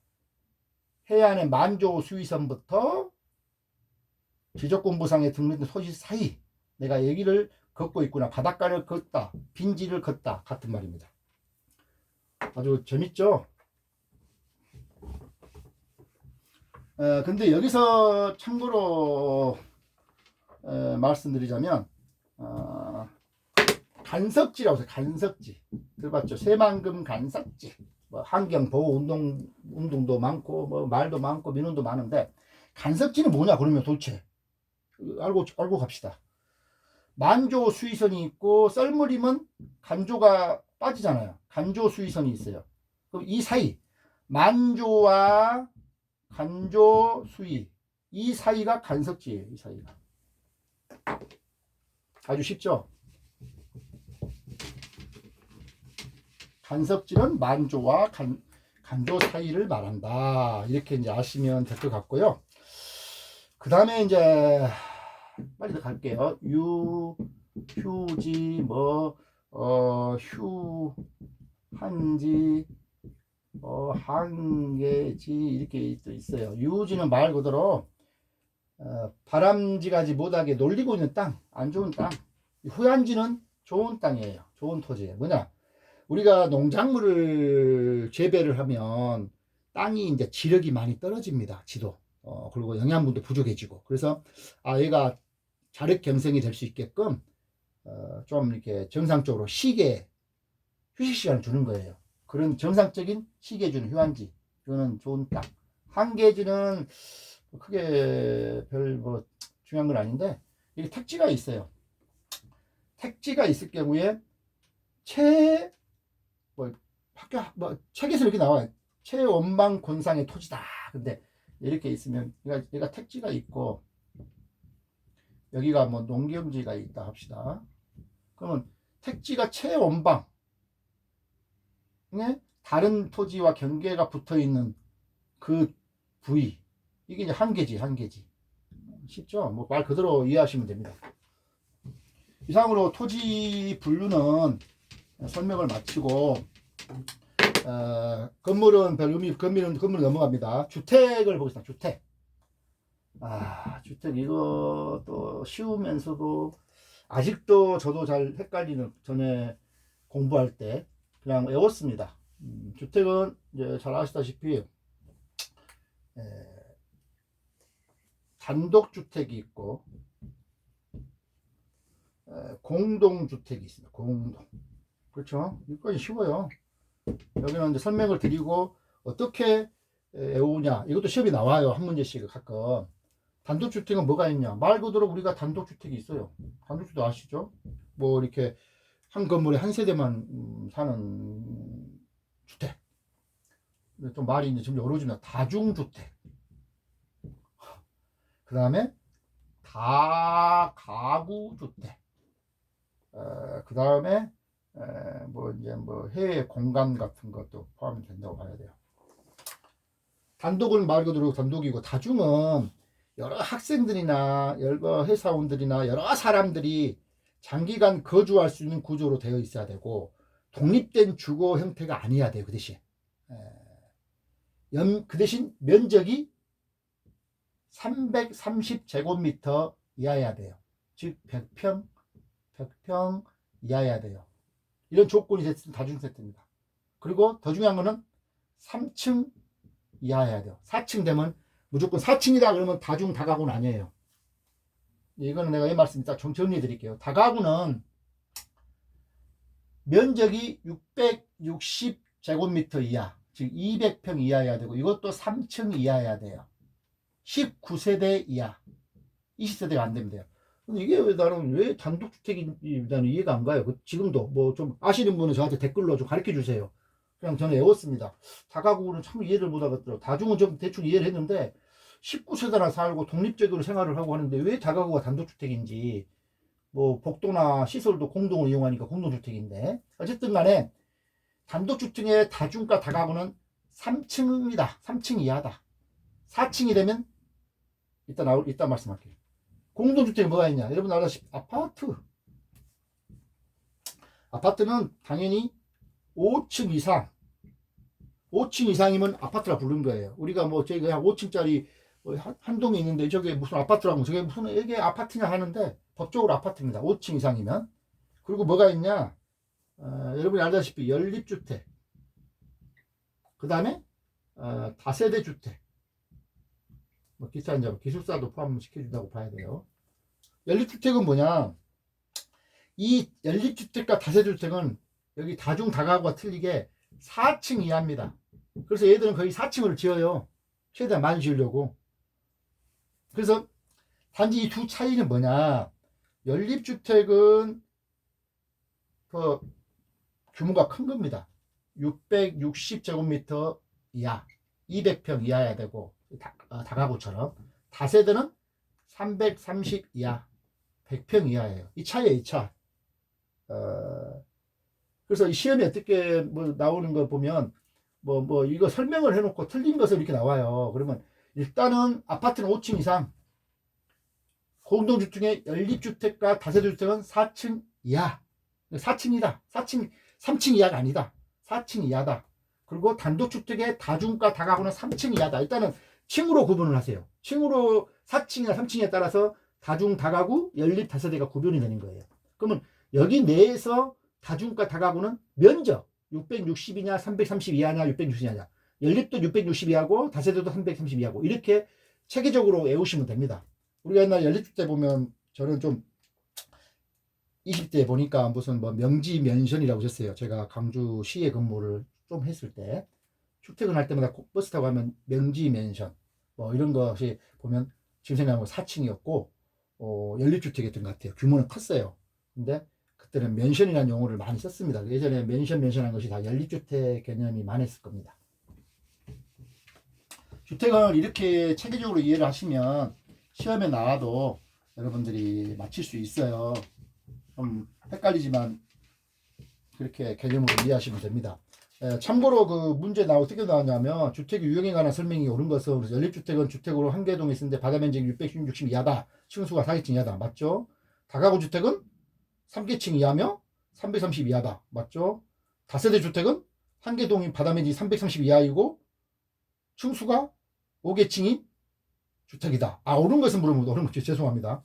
해안의 만조 수위선부터 지적공부상에 등록된 토지 사이, 내가 여기를 걷고 있구나, 바닷가를 걷다, 빈지를 걷다 같은 말입니다. 아주 재밌죠? 근데 여기서 참고로 말씀드리자면 간석지라고 해서, 간석지 들어봤죠? 새만금 간석지, 뭐 환경 보호 운동도 많고 뭐 말도 많고 민원도 많은데, 간석지는 뭐냐 그러면 도대체 알고 갑시다. 만조 수위선이 있고 썰물이면 간조가 빠지잖아요. 간조 수위선이 있어요. 그럼 이 사이, 만조와 간조 수위, 이 사이가 간석지예요. 이 사이가. 아주 쉽죠? 간석지는 만조와 간조 사이를 말한다. 이렇게 이제 아시면 될 것 같고요. 그 다음에 이제 빨리 더 갈게요. 휴지, 한지, 한계지, 이렇게 또 있어요. 유지는 말 그대로 바람직하지 못하게 놀리고 있는 땅, 안 좋은 땅. 후한지는 좋은 땅이에요. 좋은 토지예요. 뭐냐? 우리가 농작물을 재배를 하면 땅이 이제 지력이 많이 떨어집니다. 지도. 그리고 영양분도 부족해지고. 그래서 얘가 자력 경생이 될 수 있게끔 좀 이렇게 정상적으로 쉬게, 휴식 시간을 주는 거예요. 그런 정상적인 쉬게 해주는 휴한지, 이거는 좋은 땅. 한계지는 크게 별 중요한 건 아닌데, 이게 택지가 있어요. 택지가 있을 경우에 책에서 이렇게 나와요. 최원망 권상의 토지다. 근데 이렇게 있으면 얘가 택지가 있고 여기가 뭐 농경지가 있다 합시다. 그러면 택지가 최원방에 다른 토지와 경계가 붙어 있는 그 부위, 이게 이제 한계지. 쉽죠? 뭐 말 그대로 이해하시면 됩니다. 이상으로 토지 분류는 설명을 마치고 건물은 별 의미, 건물은 넘어갑니다. 주택을 보겠습니다. 주택. 주택 이것도 쉬우면서도 아직도 저도 잘 헷갈리는, 전에 공부할 때 그냥 외웠습니다. 주택은 이제 잘 아시다시피 단독주택이 있고 공동주택이 있습니다. 공동. 그렇죠? 이거까지 쉬워요. 여기는 이제 설명을 드리고 어떻게 외우냐, 이것도 시험이 나와요. 한 문제씩 가끔. 단독주택은 뭐가 있냐, 말 그대로 우리가 단독주택이 있어요. 단독주택 아시죠? 뭐 이렇게 한 건물에 한 세대만 사는 주택. 좀 말이 이제 좀 어려워집니다. 다중주택. 그 다음에 다가구주택. 그 다음에 해외 공간 같은 것도 포함이 된다고 봐야 돼요. 단독은 말 그대로 단독이고, 다중은 여러 학생들이나 여러 회사원들이나 여러 사람들이 장기간 거주할 수 있는 구조로 되어 있어야 되고, 독립된 주거 형태가 아니어야 돼요. 그 대신 그 대신 면적이 330제곱미터 이하여야 돼요. 즉 100평 이하여야 돼요. 이런 조건이 됐을 때 다중 세트입니다. 그리고 더 중요한 거는 3층 이하여야 돼요. 4층 되면 무조건 4층이다 그러면 다중 다가구는 아니에요. 이거는 내가 이 말씀 딱 정리해 드릴게요. 다가구는 면적이 660제곱미터 이하, 즉 200평 이하여야 되고, 이것도 3층 이하여야 돼요. 19세대 이하, 20세대가 안 되면 돼요. 근데 이게 나는 왜 단독주택인지 나는 이해가 안 가요. 지금도 뭐 좀 아시는 분은 저한테 댓글로 좀 가르쳐 주세요. 그냥 저는 외웠습니다. 다가구는 참 이해를 못 하겠더라고요. 다중은 좀 대충 이해를 했는데 19세대나 살고 독립적으로 생활을 하고 하는데 왜 다가구가 단독주택인지, 뭐 복도나 시설도 공동을 이용하니까 공동주택인데, 어쨌든 간에 단독주택의 다중가 다가구는 3층입니다. 3층 이하다. 4층이 되면 이따 말씀할게요. 공동주택이 뭐가 있냐? 여러분 알다시피 아파트는 당연히 5층 이상, 5층 이상이면 아파트라 부른 거예요. 우리가 뭐 저희가 한 5층짜리 한 동이 있는데 저게 무슨 아파트라고, 저게 무슨 이게 아파트냐 하는데 법적으로 아파트입니다. 5층 이상이면. 그리고 뭐가 있냐? 여러분이 알다시피 연립주택, 그 다음에 다세대 주택, 뭐 기타 이제 기숙사도 포함시켜준다고 봐야 돼요. 연립주택은 뭐냐? 이 연립주택과 다세대주택은 여기 다중 다가구가 틀리게 4층 이하입니다. 그래서 얘들은 거의 4층을 지어요. 최대한 많이 지으려고. 그래서 단지 이 두 차이는 뭐냐? 연립주택은 그 규모가 큰 겁니다. 660제곱미터 이하, 200평 이하여야 되고, 다가구처럼. 다세대는 330 이하, 100평 이하예요. 이 차이에요, 이 차. 그래서 이 시험에 어떻게 뭐 나오는 거 보면 이거 설명을 해놓고 틀린 것을 이렇게 나와요. 그러면 일단은 아파트는 5층 이상, 공동주택의 연립주택과 다세대주택은 4층 이하. 4층이다. 3층 이하가 아니다. 4층 이하다. 그리고 단독주택의 다중가 다가구는 3층 이하다. 일단은 층으로 구분을 하세요. 층으로 4층이나 3층에 따라서 다중 다가구, 연립 다세대가 구분이 되는 거예요. 그러면 여기 내에서 다중가 다가구는 면적 660이냐 332하냐 660이냐, 연립도 662하고 다세대도 332하고, 이렇게 체계적으로 외우시면 됩니다. 우리가 옛날 연립주택 보면, 저는 좀 20대 보니까 무슨 뭐 명지 맨션이라고 했어요. 제가 강주시에 근무를 좀 했을 때 출퇴근할 때마다 버스 타고 가면 명지 맨션 뭐 이런 것이 보면 지금 생각하면 4층이었고 연립주택이었던 것 같아요. 규모는 컸어요. 근데 그때는 맨션이라는 용어를 많이 썼습니다. 예전에 맨션한 것이 다 연립주택 개념이 많았을 겁니다. 주택을 이렇게 체계적으로 이해를 하시면 시험에 나와도 여러분들이 맞힐 수 있어요. 좀 헷갈리지만 그렇게 개념으로 이해하시면 됩니다. 참고로 그 문제 어떻게 나왔냐면, 주택 유형에 관한 설명이 옳은 것은, 연립주택은 주택으로 한 개 동에 있는데 바다 면적이 660 이하다. 층수가 4개층 이하다. 맞죠? 다가구 주택은 3개층 이하며 330 이하다. 맞죠? 다세대 주택은 한 개 동이 바다 면적이 330 이하이고 층수가 5개층인 주택이다. 옳은 것은 물어보면 옳은 거죠. 죄송합니다.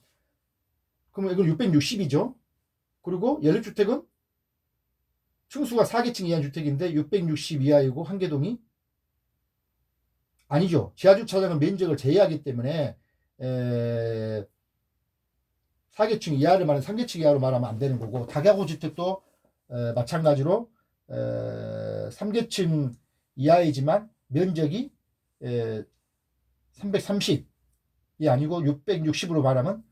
그러면 이건 660이죠. 그리고 연립주택은 층수가 4개층 이하 주택인데 660 이하이고 한 개 동이 아니죠. 지하주차장은 면적을 제외하기 때문에 4개층 이하를 말하면 3개층 이하로 말하면 안 되는 거고, 다가구 주택도 마찬가지로 3개층 이하이지만 면적이 330이 아니고 660으로 말하면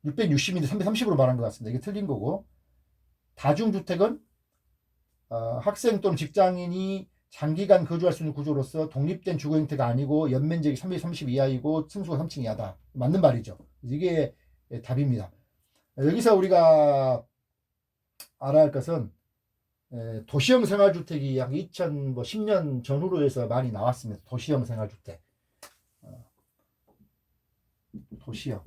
660인데 330으로 말한 것 같습니다. 이게 틀린 거고, 다중주택은 학생 또는 직장인이 장기간 거주할 수 있는 구조로서 독립된 주거 형태가 아니고 연면적이 330 이하이고 층수가 3층 이하다. 맞는 말이죠. 이게 답입니다. 여기서 우리가 알아야 할 것은, 도시형 생활주택이 약 2010년 전후로 해서 많이 나왔습니다. 도시형 생활주택. 도시형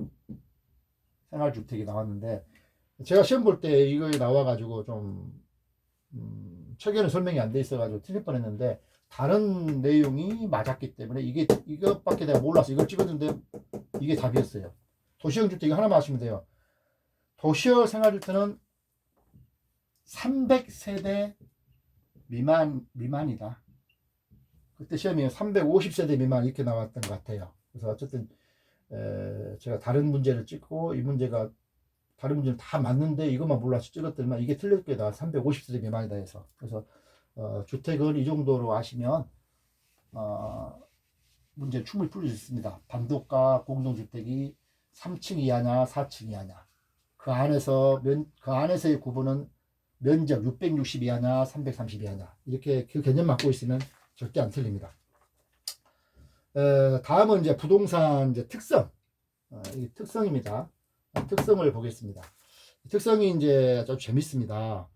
생활주택이 나왔는데, 제가 시험 볼 때 이거 나와가지고 좀 책에는 설명이 안 돼 있어가지고 틀릴 뻔했는데, 다른 내용이 맞았기 때문에 이것밖에 내가 몰라서 이걸 찍었는데 이게 답이었어요. 도시형 주택이 하나만 하시면 돼요. 도시형 생활주택은 300세대 미만이다. 그때 시험이 350세대 미만 이렇게 나왔던 것 같아요. 그래서 어쨌든 제가 다른 문제를 찍고 이 문제가 다른 문제는 다 맞는데 이것만 몰라서 찍었더니만 이게 틀렸게 나와 350세대 미만이다 해서. 그래서 주택을 이 정도로 아시면 문제 충분히 풀릴 수 있습니다. 단독과 공동주택이 3층 이하냐 4층 이하냐, 그 안에서의 구분은 면적 660 이하냐 330 이하냐, 이렇게 그 개념 갖고 있으면 절대 안 틀립니다. 다음은 이제 부동산 이제 특성, 이 특성입니다. 특성을 보겠습니다. 특성이 이제 아주 재밌습니다.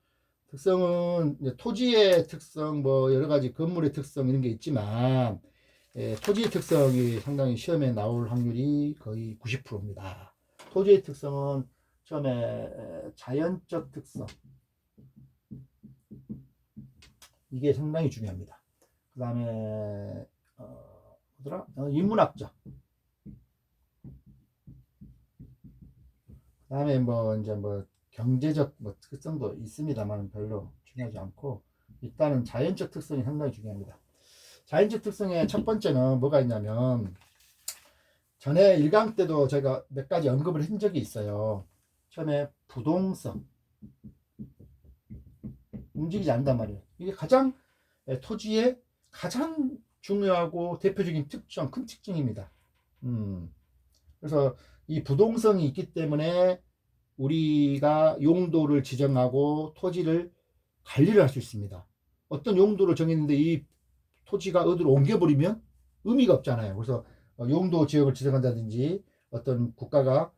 특성은 이제 토지의 특성, 뭐 여러 가지 건물의 특성 이런 게 있지만 토지의 특성이 상당히 시험에 나올 확률이 거의 90%입니다. 토지의 특성은 처음에 자연적 특성, 이게 상당히 중요합니다. 그 다음에 인문학적, 그 다음에 뭐 이제 뭐 경제적 뭐 특성도 있습니다만 별로 중요하지 않고, 일단은 자연적 특성이 상당히 중요합니다. 자연적 특성의 첫 번째는 뭐가 있냐면, 전에 1강 때도 제가 몇 가지 언급을 한 적이 있어요. 처음에 부동성, 움직이지 않는단 말이에요. 이게 가장 토지의 가장 중요하고 대표적인 특징, 큰 특징입니다. 그래서 이 부동성이 있기 때문에 우리가 용도를 지정하고 토지를 관리를 할 수 있습니다. 어떤 용도를 정했는데 이 토지가 어디로 옮겨버리면 의미가 없잖아요. 그래서 용도 지역을 지정한다든지 어떤 국가가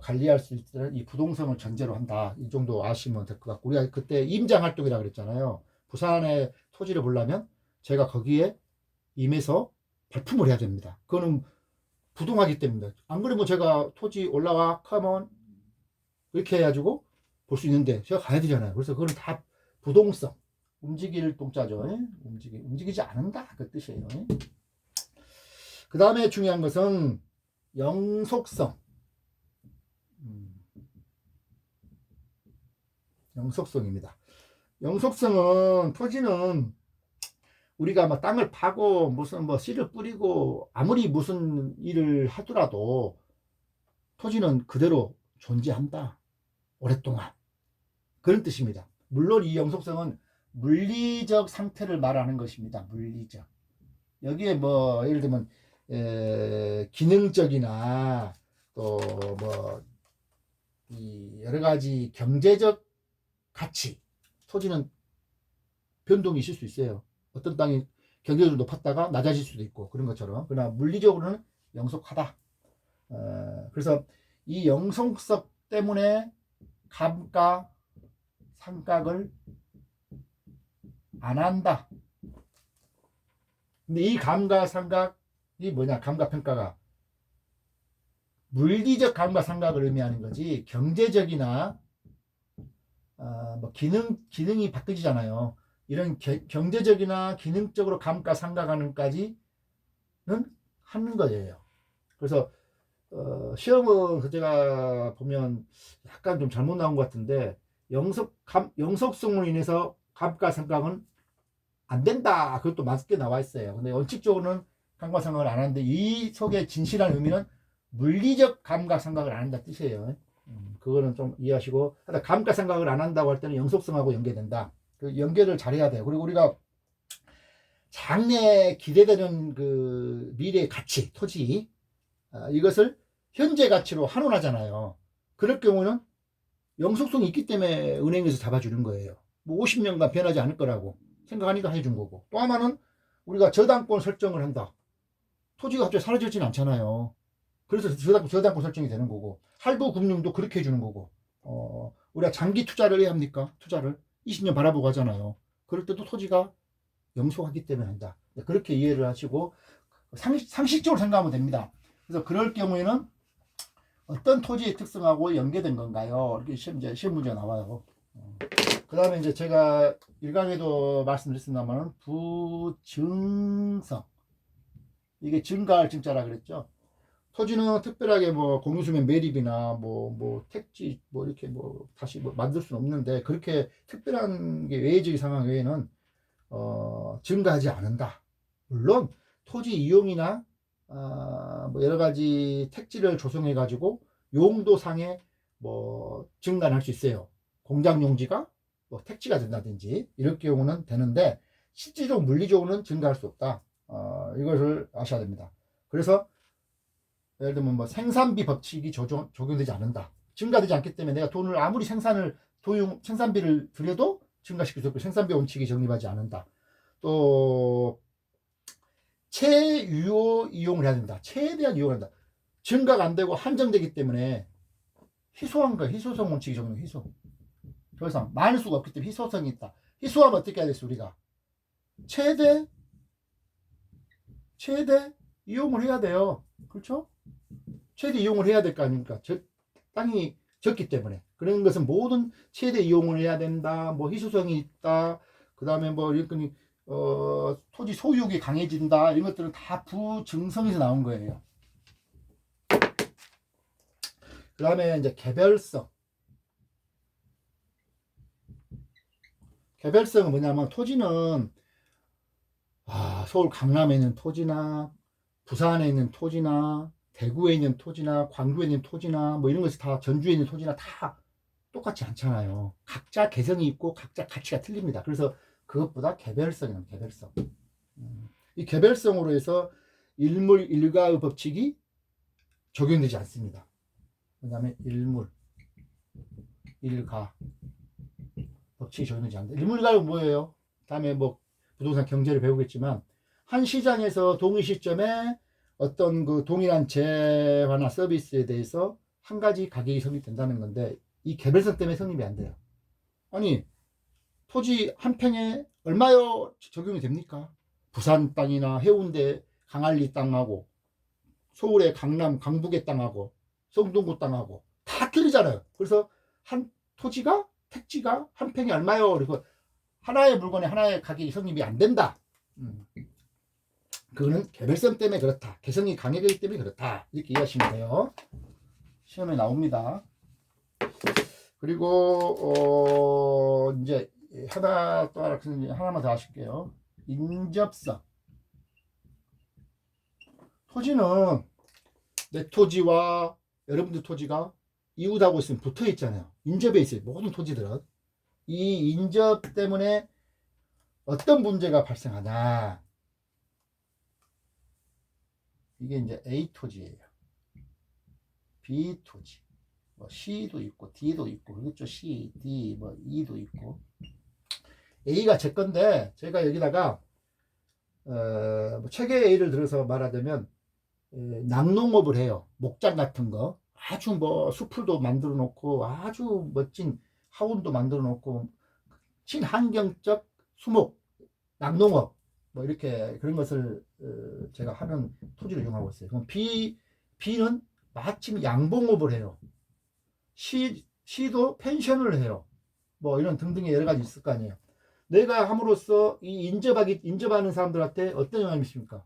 관리할 수 있는 이 부동성을 전제로 한다. 이 정도 아시면 될 것 같고, 우리가 그때 임장활동이라고 그랬잖아요. 부산에 토지를 보려면 제가 거기에 임해서 발품을 해야 됩니다. 그거는 부동하기 때문에. 안 그러면 제가 토지 올라와 하면 이렇게 해가지고 볼 수 있는데 제가 가야 되잖아요. 그래서 그거는 다 부동성, 움직일 동자죠. 움직이지 않는다 그 뜻이에요. 그 다음에 중요한 것은 영속성. 영속성입니다. 영속성은, 토지는 우리가 뭐 땅을 파고 무슨 뭐 씨를 뿌리고 아무리 무슨 일을 하더라도 토지는 그대로 존재한다. 오랫동안. 그런 뜻입니다. 물론 이 영속성은 물리적 상태를 말하는 것입니다. 물리적. 여기에 뭐 예를 들면 기능적이나 또 뭐 이 여러 가지 경제적 가치, 토지는 변동이 있을 수 있어요. 어떤 땅이 경제적으로 높았다가 낮아질 수도 있고 그런 것처럼. 그러나 물리적으로는 영속하다. 그래서 이 영속성 때문에 감가 상각을 안 한다. 근데 이 감가상각이 뭐냐? 감가평가가 물리적 감가상각을 의미하는 거지, 경제적이나 뭐 기능이 바뀌잖아요. 이런 경제적이나 기능적으로 감가상각하는까지는 하는 거예요. 그래서 시험은 제가 보면 약간 좀 잘못 나온 것 같은데, 영속성으로 인해서 감가상각은 안 된다. 그것도 맞게 나와 있어요. 근데 원칙적으로는 감가상각을 안 하는데, 이 속에 진실한 의미는 물리적 감가상각을 안 한다 뜻이에요. 그거는 좀 이해하시고, 감가상각을 안 한다고 할 때는 영속성하고 연계된다. 그 연결을 잘해야 돼요. 그리고 우리가 장래에 기대되는 그 미래의 가치, 토지, 이것을 현재 가치로 환원하잖아요. 그럴 경우는 영속성이 있기 때문에 은행에서 잡아주는 거예요. 뭐 50년간 변하지 않을 거라고 생각하니까 해준 거고. 또 하나는 우리가 저당권 설정을 한다. 토지가 갑자기 사라지진 않잖아요. 그래서 저당권 설정이 되는 거고, 할부금융도 그렇게 해주는 거고, 우리가 장기 투자를 해야 합니까? 투자를 20년 바라보고 하잖아요. 그럴 때도 토지가 영속하기 때문에 한다. 그렇게 이해를 하시고 상식적으로 생각하면 됩니다. 그래서 그럴 경우에는 어떤 토지의 특성하고 연계된 건가요? 이렇게 시험 문제가 나와요. 그 다음에 이제 제가 일강에도 말씀드렸습니다만 부증성, 이게 증가할 증자라 그랬죠. 토지는 특별하게 뭐 공유수면 매립이나 뭐 택지 뭐 이렇게 뭐 다시 뭐 만들 수는 없는데, 그렇게 특별한 게 외적인 상황 외에는 증가하지 않는다. 물론 토지 이용이나 뭐 여러 가지 택지를 조성해 가지고 용도상에 뭐 증가할 수 있어요. 공장 용지가 뭐 택지가 된다든지 이럴 경우는 되는데, 실질적 물리적으로는 증가할 수 없다. 이것을 아셔야 됩니다. 그래서 예를 들면 뭐 생산비 법칙이 적용되지 않는다. 증가되지 않기 때문에 내가 돈을 아무리 생산비를 들여도 증가시킬 수 없고, 생산비 원칙이 정립하지 않는다. 또 체유효 이용을 해야 된다. 최대한 이용을 한다. 증가가 안 되고 한정되기 때문에 희소한 거야. 희소성 원칙이 적용. 희소. 더 이상 많을 수가 없기 때문에 희소성이 있다. 희소하면 어떻게 해야 되겠어 우리가? 최대 이용을 해야 돼요. 그렇죠? 최대 이용을 해야 될 거 아닙니까? 땅이 적기 때문에. 그런 것은 모든 최대 이용을 해야 된다. 뭐 희소성이 있다. 그 다음에 뭐 이런 토지 소유욕이 강해진다. 이런 것들은 다 부증성에서 나온 거예요. 그 다음에 이제 개별성. 개별성은 뭐냐면, 토지는 서울 강남에 있는 토지나 부산에 있는 토지나 대구에 있는 토지나 광주에 있는 토지나 뭐 이런 것이 다, 전주에 있는 토지나 다 똑같지 않잖아요. 각자 개성이 있고 각자 가치가 틀립니다. 그래서 그것보다 개별성이란 개별성. 이 개별성으로 해서 일물 일가의 법칙이 적용되지 않습니다. 왜냐하면 일물 일가 법칙이 적용되지 않는다. 일물 일가는 뭐예요? 다음에 뭐 부동산 경제를 배우겠지만, 한 시장에서 동일 시점에 어떤 그 동일한 재화나 서비스에 대해서 한 가지 가격이 성립된다는 건데, 이 개별성 때문에 성립이 안 돼요. 아니, 토지 한 평에 얼마요 적용이 됩니까? 부산 땅이나 해운대 강안리 땅하고 서울의 강남 강북의 땅하고 성동구 땅하고 다 틀리잖아요. 그래서 한 토지가 택지가 한 평에 얼마요? 그리고 하나의 물건에 하나의 가격이 성립이 안 된다. 그거는 개별성 때문에 그렇다. 개성이 강해지기 때문에 그렇다. 이렇게 이해하시면 돼요. 시험에 나옵니다. 그리고 이제 하나만 더 하실게요. 인접성. 토지는 내 토지와 여러분들 토지가 이웃하고 있으면 붙어 있잖아요. 인접해 있어요. 모든 토지들은. 이 인접 때문에 어떤 문제가 발생하냐. 이게 이제 A 토지예요. B 토지. 뭐 C도 있고 D도 있고, 그렇죠? C, D, 뭐 E도 있고. A가 제 건데, 제가 여기다가 뭐 책의 A를 들어서 말하자면 낙농업을 해요. 목장 같은 거. 아주 뭐 수풀도 만들어 놓고 아주 멋진 하원도 만들어 놓고 친환경적 수목, 낙농업 뭐 이렇게 그런 것을 제가 하는 토지를 이용하고 있어요. 그럼 B는 마침 양봉업을 해요. C도 펜션을 해요. 뭐 이런 등등의 여러 가지 있을 거 아니에요. 내가 함으로써 이 인접하는 사람들한테 어떤 영향을 미칩니까?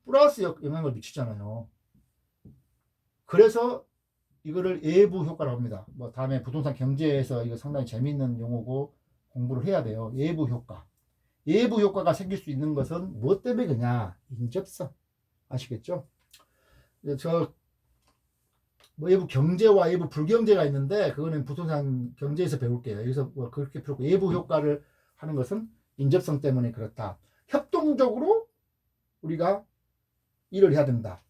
플러스 영향을 미치잖아요. 그래서 이거를 예부 효과라고 합니다. 뭐 다음에 부동산 경제에서 이거 상당히 재미있는 용어고 공부를 해야 돼요. 예부 효과. 예부 효과가 생길 수 있는 것은 무엇 때문에 그냐? 인접성. 아시겠죠? 뭐 예부 경제와 예부 불경제가 있는데, 그거는 부동산 경제에서 배울게요. 여기서 뭐 그렇게 배우고, 예부 효과를 하는 것은 인접성 때문에 그렇다. 협동적으로 우리가 일을 해야 된다.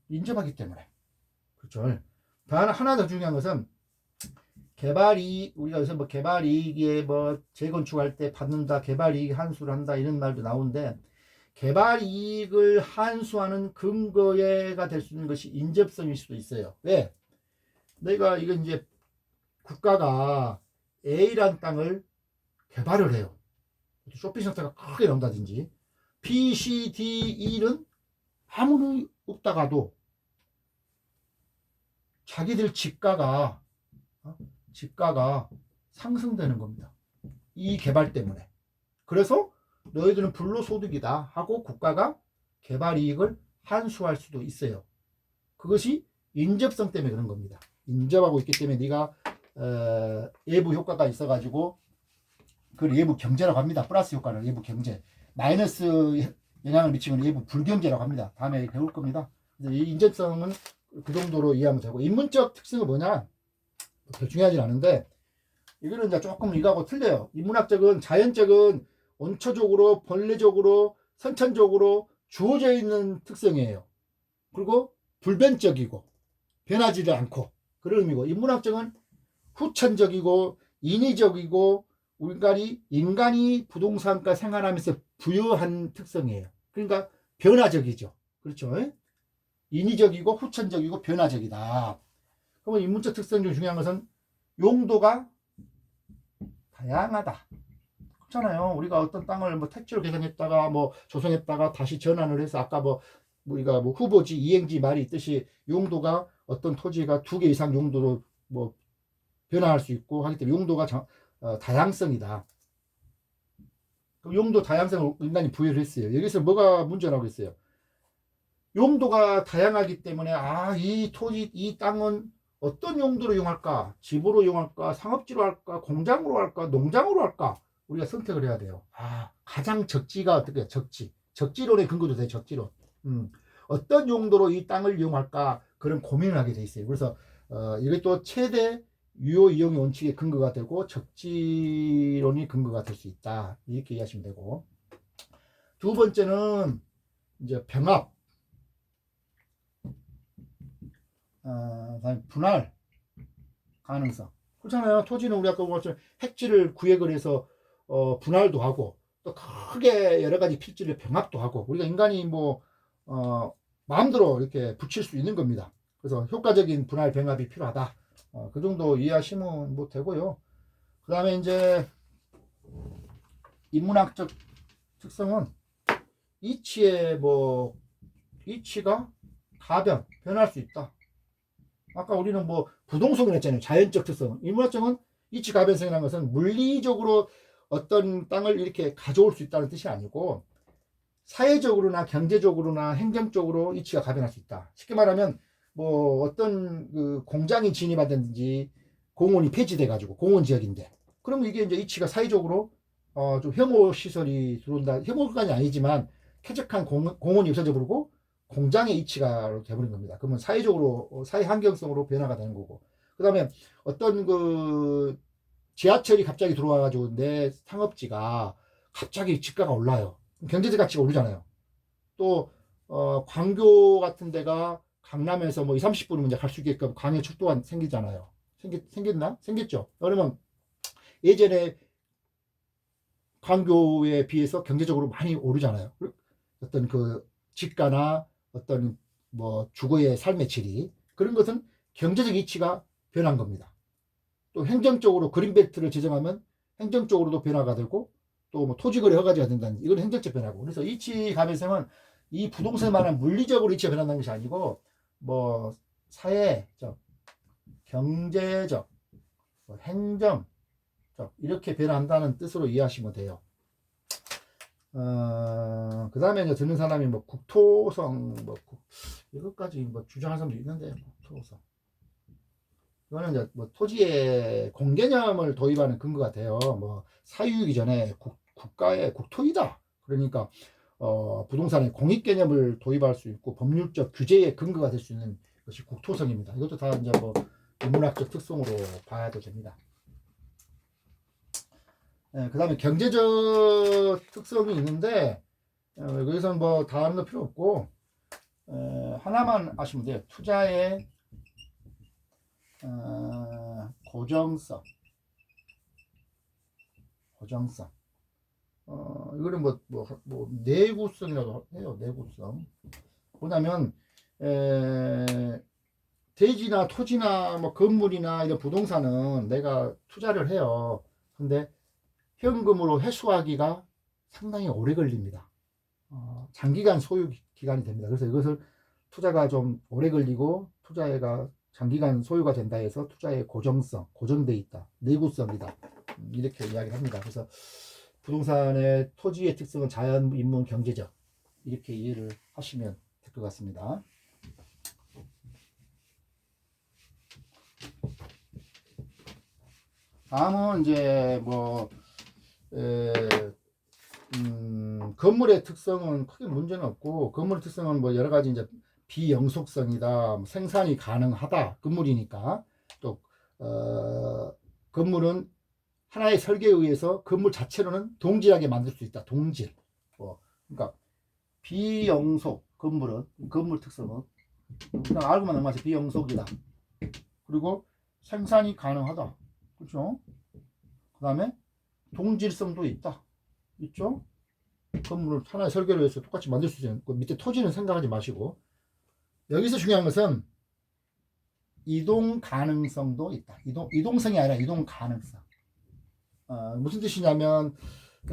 인접하기 때문에. 그렇죠. 하나 더 중요한 것은 우리가 요새 뭐 개발이익에 뭐 재건축할 때 받는다, 개발이익 환수를 한다, 이런 말도 나오는데, 개발이익을 환수하는 근거가 될 수 있는 것이 인접성일 수도 있어요. 왜? 내가 이건 이제 국가가 A라는 땅을 개발을 해요. 쇼핑센터가 크게 나온다든지, B, C, D, E는 아무리 없다가도 자기들 집가가 상승되는 겁니다. 이 개발 때문에. 그래서 너희들은 불로소득이다 하고 국가가 개발 이익을 환수할 수도 있어요. 그것이 인접성 때문에 그런 겁니다. 인접하고 있기 때문에 네가 예부 효과가 있어가지고 그걸 예부 경제라고 합니다. 플러스 효과를 예부 경제. 마이너스 영향을 미치는 예부 불경제라고 합니다. 다음에 배울 겁니다. 이 인접성은 그 정도로 이해하면 되고, 인문적 특성은 뭐냐? 그렇게 중요하진 않은데, 이거는 이제 조금 이거하고 틀려요. 인문학적은, 자연적은 원초적으로, 본래적으로, 선천적으로 주어져 있는 특성이에요. 그리고 불변적이고 변하지를 않고 그런 의미고, 인문학적은 후천적이고 인위적이고 인간이 부동산과 생활하면서 부여한 특성이에요. 그러니까 변화적이죠. 그렇죠? 인위적이고 후천적이고 변화적이다. 그러면 인문적 특성 중 중요한 것은 용도가 다양하다. 그렇잖아요. 우리가 어떤 땅을 뭐 택지로 개선했다가 뭐 조성했다가 다시 전환을 해서 아까 뭐 우리가 뭐 후보지 이행지 말이 있듯이 용도가 어떤 토지가 2개 이상 용도로 뭐 변화할 수 있고 하기 때문에 용도가 다양성이다. 용도 다양성을 인간이 부여를 했어요. 여기서 뭐가 문제라고 했어요? 용도가 다양하기 때문에 이 토지, 이 땅은 어떤 용도로 이용할까? 집으로 이용할까? 상업지로 할까? 공장으로 할까? 농장으로 할까? 우리가 선택을 해야 돼요. 가장 적지가 어떻게? 적지론에 근거도 돼, 적지론. 어떤 용도로 이 땅을 이용할까? 그런 고민을 하게 돼 있어요. 그래서 이게 또 최대 유효 이용의 원칙의 근거가 되고 적지론이 근거가 될 수 있다. 이렇게 이해하시면 되고. 두 번째는 이제 병합. 분할 가능성. 그렇잖아요. 토지는 우리 아까 보았죠. 핵지를 구획을 해서 분할도 하고 또 크게 여러 가지 필지를 병합도 하고 우리가 인간이 뭐 마음대로 이렇게 붙일 수 있는 겁니다. 그래서 효과적인 분할 병합이 필요하다. 그 정도 이해하시면 뭐 되고요. 그 다음에 이제 인문학적 특성은 이치가 변할 수 있다. 아까 우리는 뭐 부동성을 했잖아요. 자연적 특성. 인문학적은 이치 가변성이라는 것은 물리적으로 어떤 땅을 이렇게 가져올 수 있다는 뜻이 아니고 사회적으로나 경제적으로나 행정적으로 이치가 가변할 수 있다. 쉽게 말하면 뭐 어떤 그 공장이 진입하든지 공원이 폐지돼 가지고 공원 지역인데 그러면 이게 이제 이치가 사회적으로 좀 혐오 시설이 들어온다. 혐오까지 아니지만 쾌적한 공원이 없어져 버리고 공장의 이치가 돼버린 겁니다. 그러면 사회적으로 사회 환경성으로 변화가 되는 거고 그 다음에 어떤 그 지하철이 갑자기 들어와 가지고 내 상업지가 갑자기 집가가 올라요. 경제적 가치가 오르잖아요. 또 광교 같은 데가 강남에서 뭐 2, 30분이면 이제 갈 수 있게끔 광해 축도가 생기잖아요. 생겼나? 생겼죠. 그러면 예전에 광교에 비해서 경제적으로 많이 오르잖아요. 어떤 그 집가나 어떤 뭐 주거의 삶의 질이 그런 것은 경제적 이치가 변한 겁니다. 또 행정적으로 그린벨트를 지정하면 행정적으로도 변화가 되고 또 뭐 토지거래 허가제가 된다는 이건 행정적 변화고 그래서 이치 가변성은 이 부동산만한 물리적으로 이치가 변한다는 것이 아니고 뭐 사회적, 경제적, 뭐 행정적 이렇게 변한다는 뜻으로 이해하시면 돼요. 그 다음에 이제 듣는 사람이 뭐 국토성 이것까지 뭐 주장하는 사람도 있는데 국토성 이거는 이제 뭐 토지의 공개념을 도입하는 근거가 돼요. 뭐 사유이기 전에 국가의 국토이다. 그러니까 부동산의 공익 개념을 도입할 수 있고 법률적 규제의 근거가 될 수 있는 것이 국토성입니다. 이것도 다 이제 뭐 인문학적 특성으로 봐야 됩니다. 그 다음에 경제적 특성이 있는데 여기서는 뭐 다 하는 거 필요 없고 하나만 아시면 돼요. 투자의 고정성 이거는 뭐 내구성이라고 해요. 내구성 뭐냐면 대지나 토지나 뭐 건물이나 이런 부동산은 내가 투자를 해요. 근데 현금으로 회수하기가 상당히 오래 걸립니다. 장기간 소유 기간이 됩니다. 그래서 이것을 투자가 좀 오래 걸리고 투자가 장기간 소유가 된다 해서 투자의 고정성, 고정돼 있다, 내구성이다. 이렇게 이야기를 합니다. 그래서 부동산의 토지의 특성은 자연, 인문, 경제적 이렇게 이해를 하시면 될 것 같습니다. 다음은 이제 뭐 건물의 특성은 크게 문제는 없고, 건물의 특성은 뭐 여러 가지 이제 비영속성이다, 뭐 생산이 가능하다, 건물이니까. 또 건물은 하나의 설계에 의해서 건물 자체로는 동질하게 만들 수 있다. 동질. 그러니까 비영속 건물은, 건물 특성은 그냥 알고만 넘어가서 비영속이다. 그리고 생산이 가능하다. 그렇죠? 그 다음에 동질성도 있다. 있죠? 건물을 하나의 설계로 해서 똑같이 만들 수 있는, 그 밑에 토지는 생각하지 마시고, 여기서 중요한 것은 이동 가능성도 있다. 이동성이 아니라 이동 가능성. 무슨 뜻이냐면,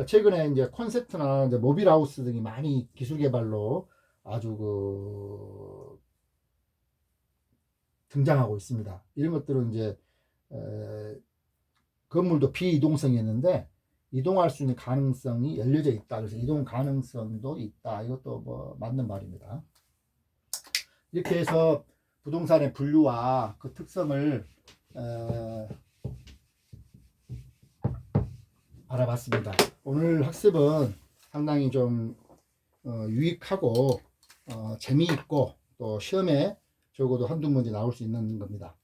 최근에 이제 콘셉트나 이제 모빌하우스 등이 많이 기술 개발로 아주 등장하고 있습니다. 이런 것들은 이제 건물도 비이동성이었는데 이동할 수 있는 가능성이 열려져 있다. 그래서 이동 가능성도 있다. 이것도 뭐 맞는 말입니다. 이렇게 해서 부동산의 분류와 그 특성을 알아봤습니다. 오늘 학습은 상당히 좀 유익하고 재미있고 또 시험에 적어도 한두 문제 나올 수 있는 겁니다.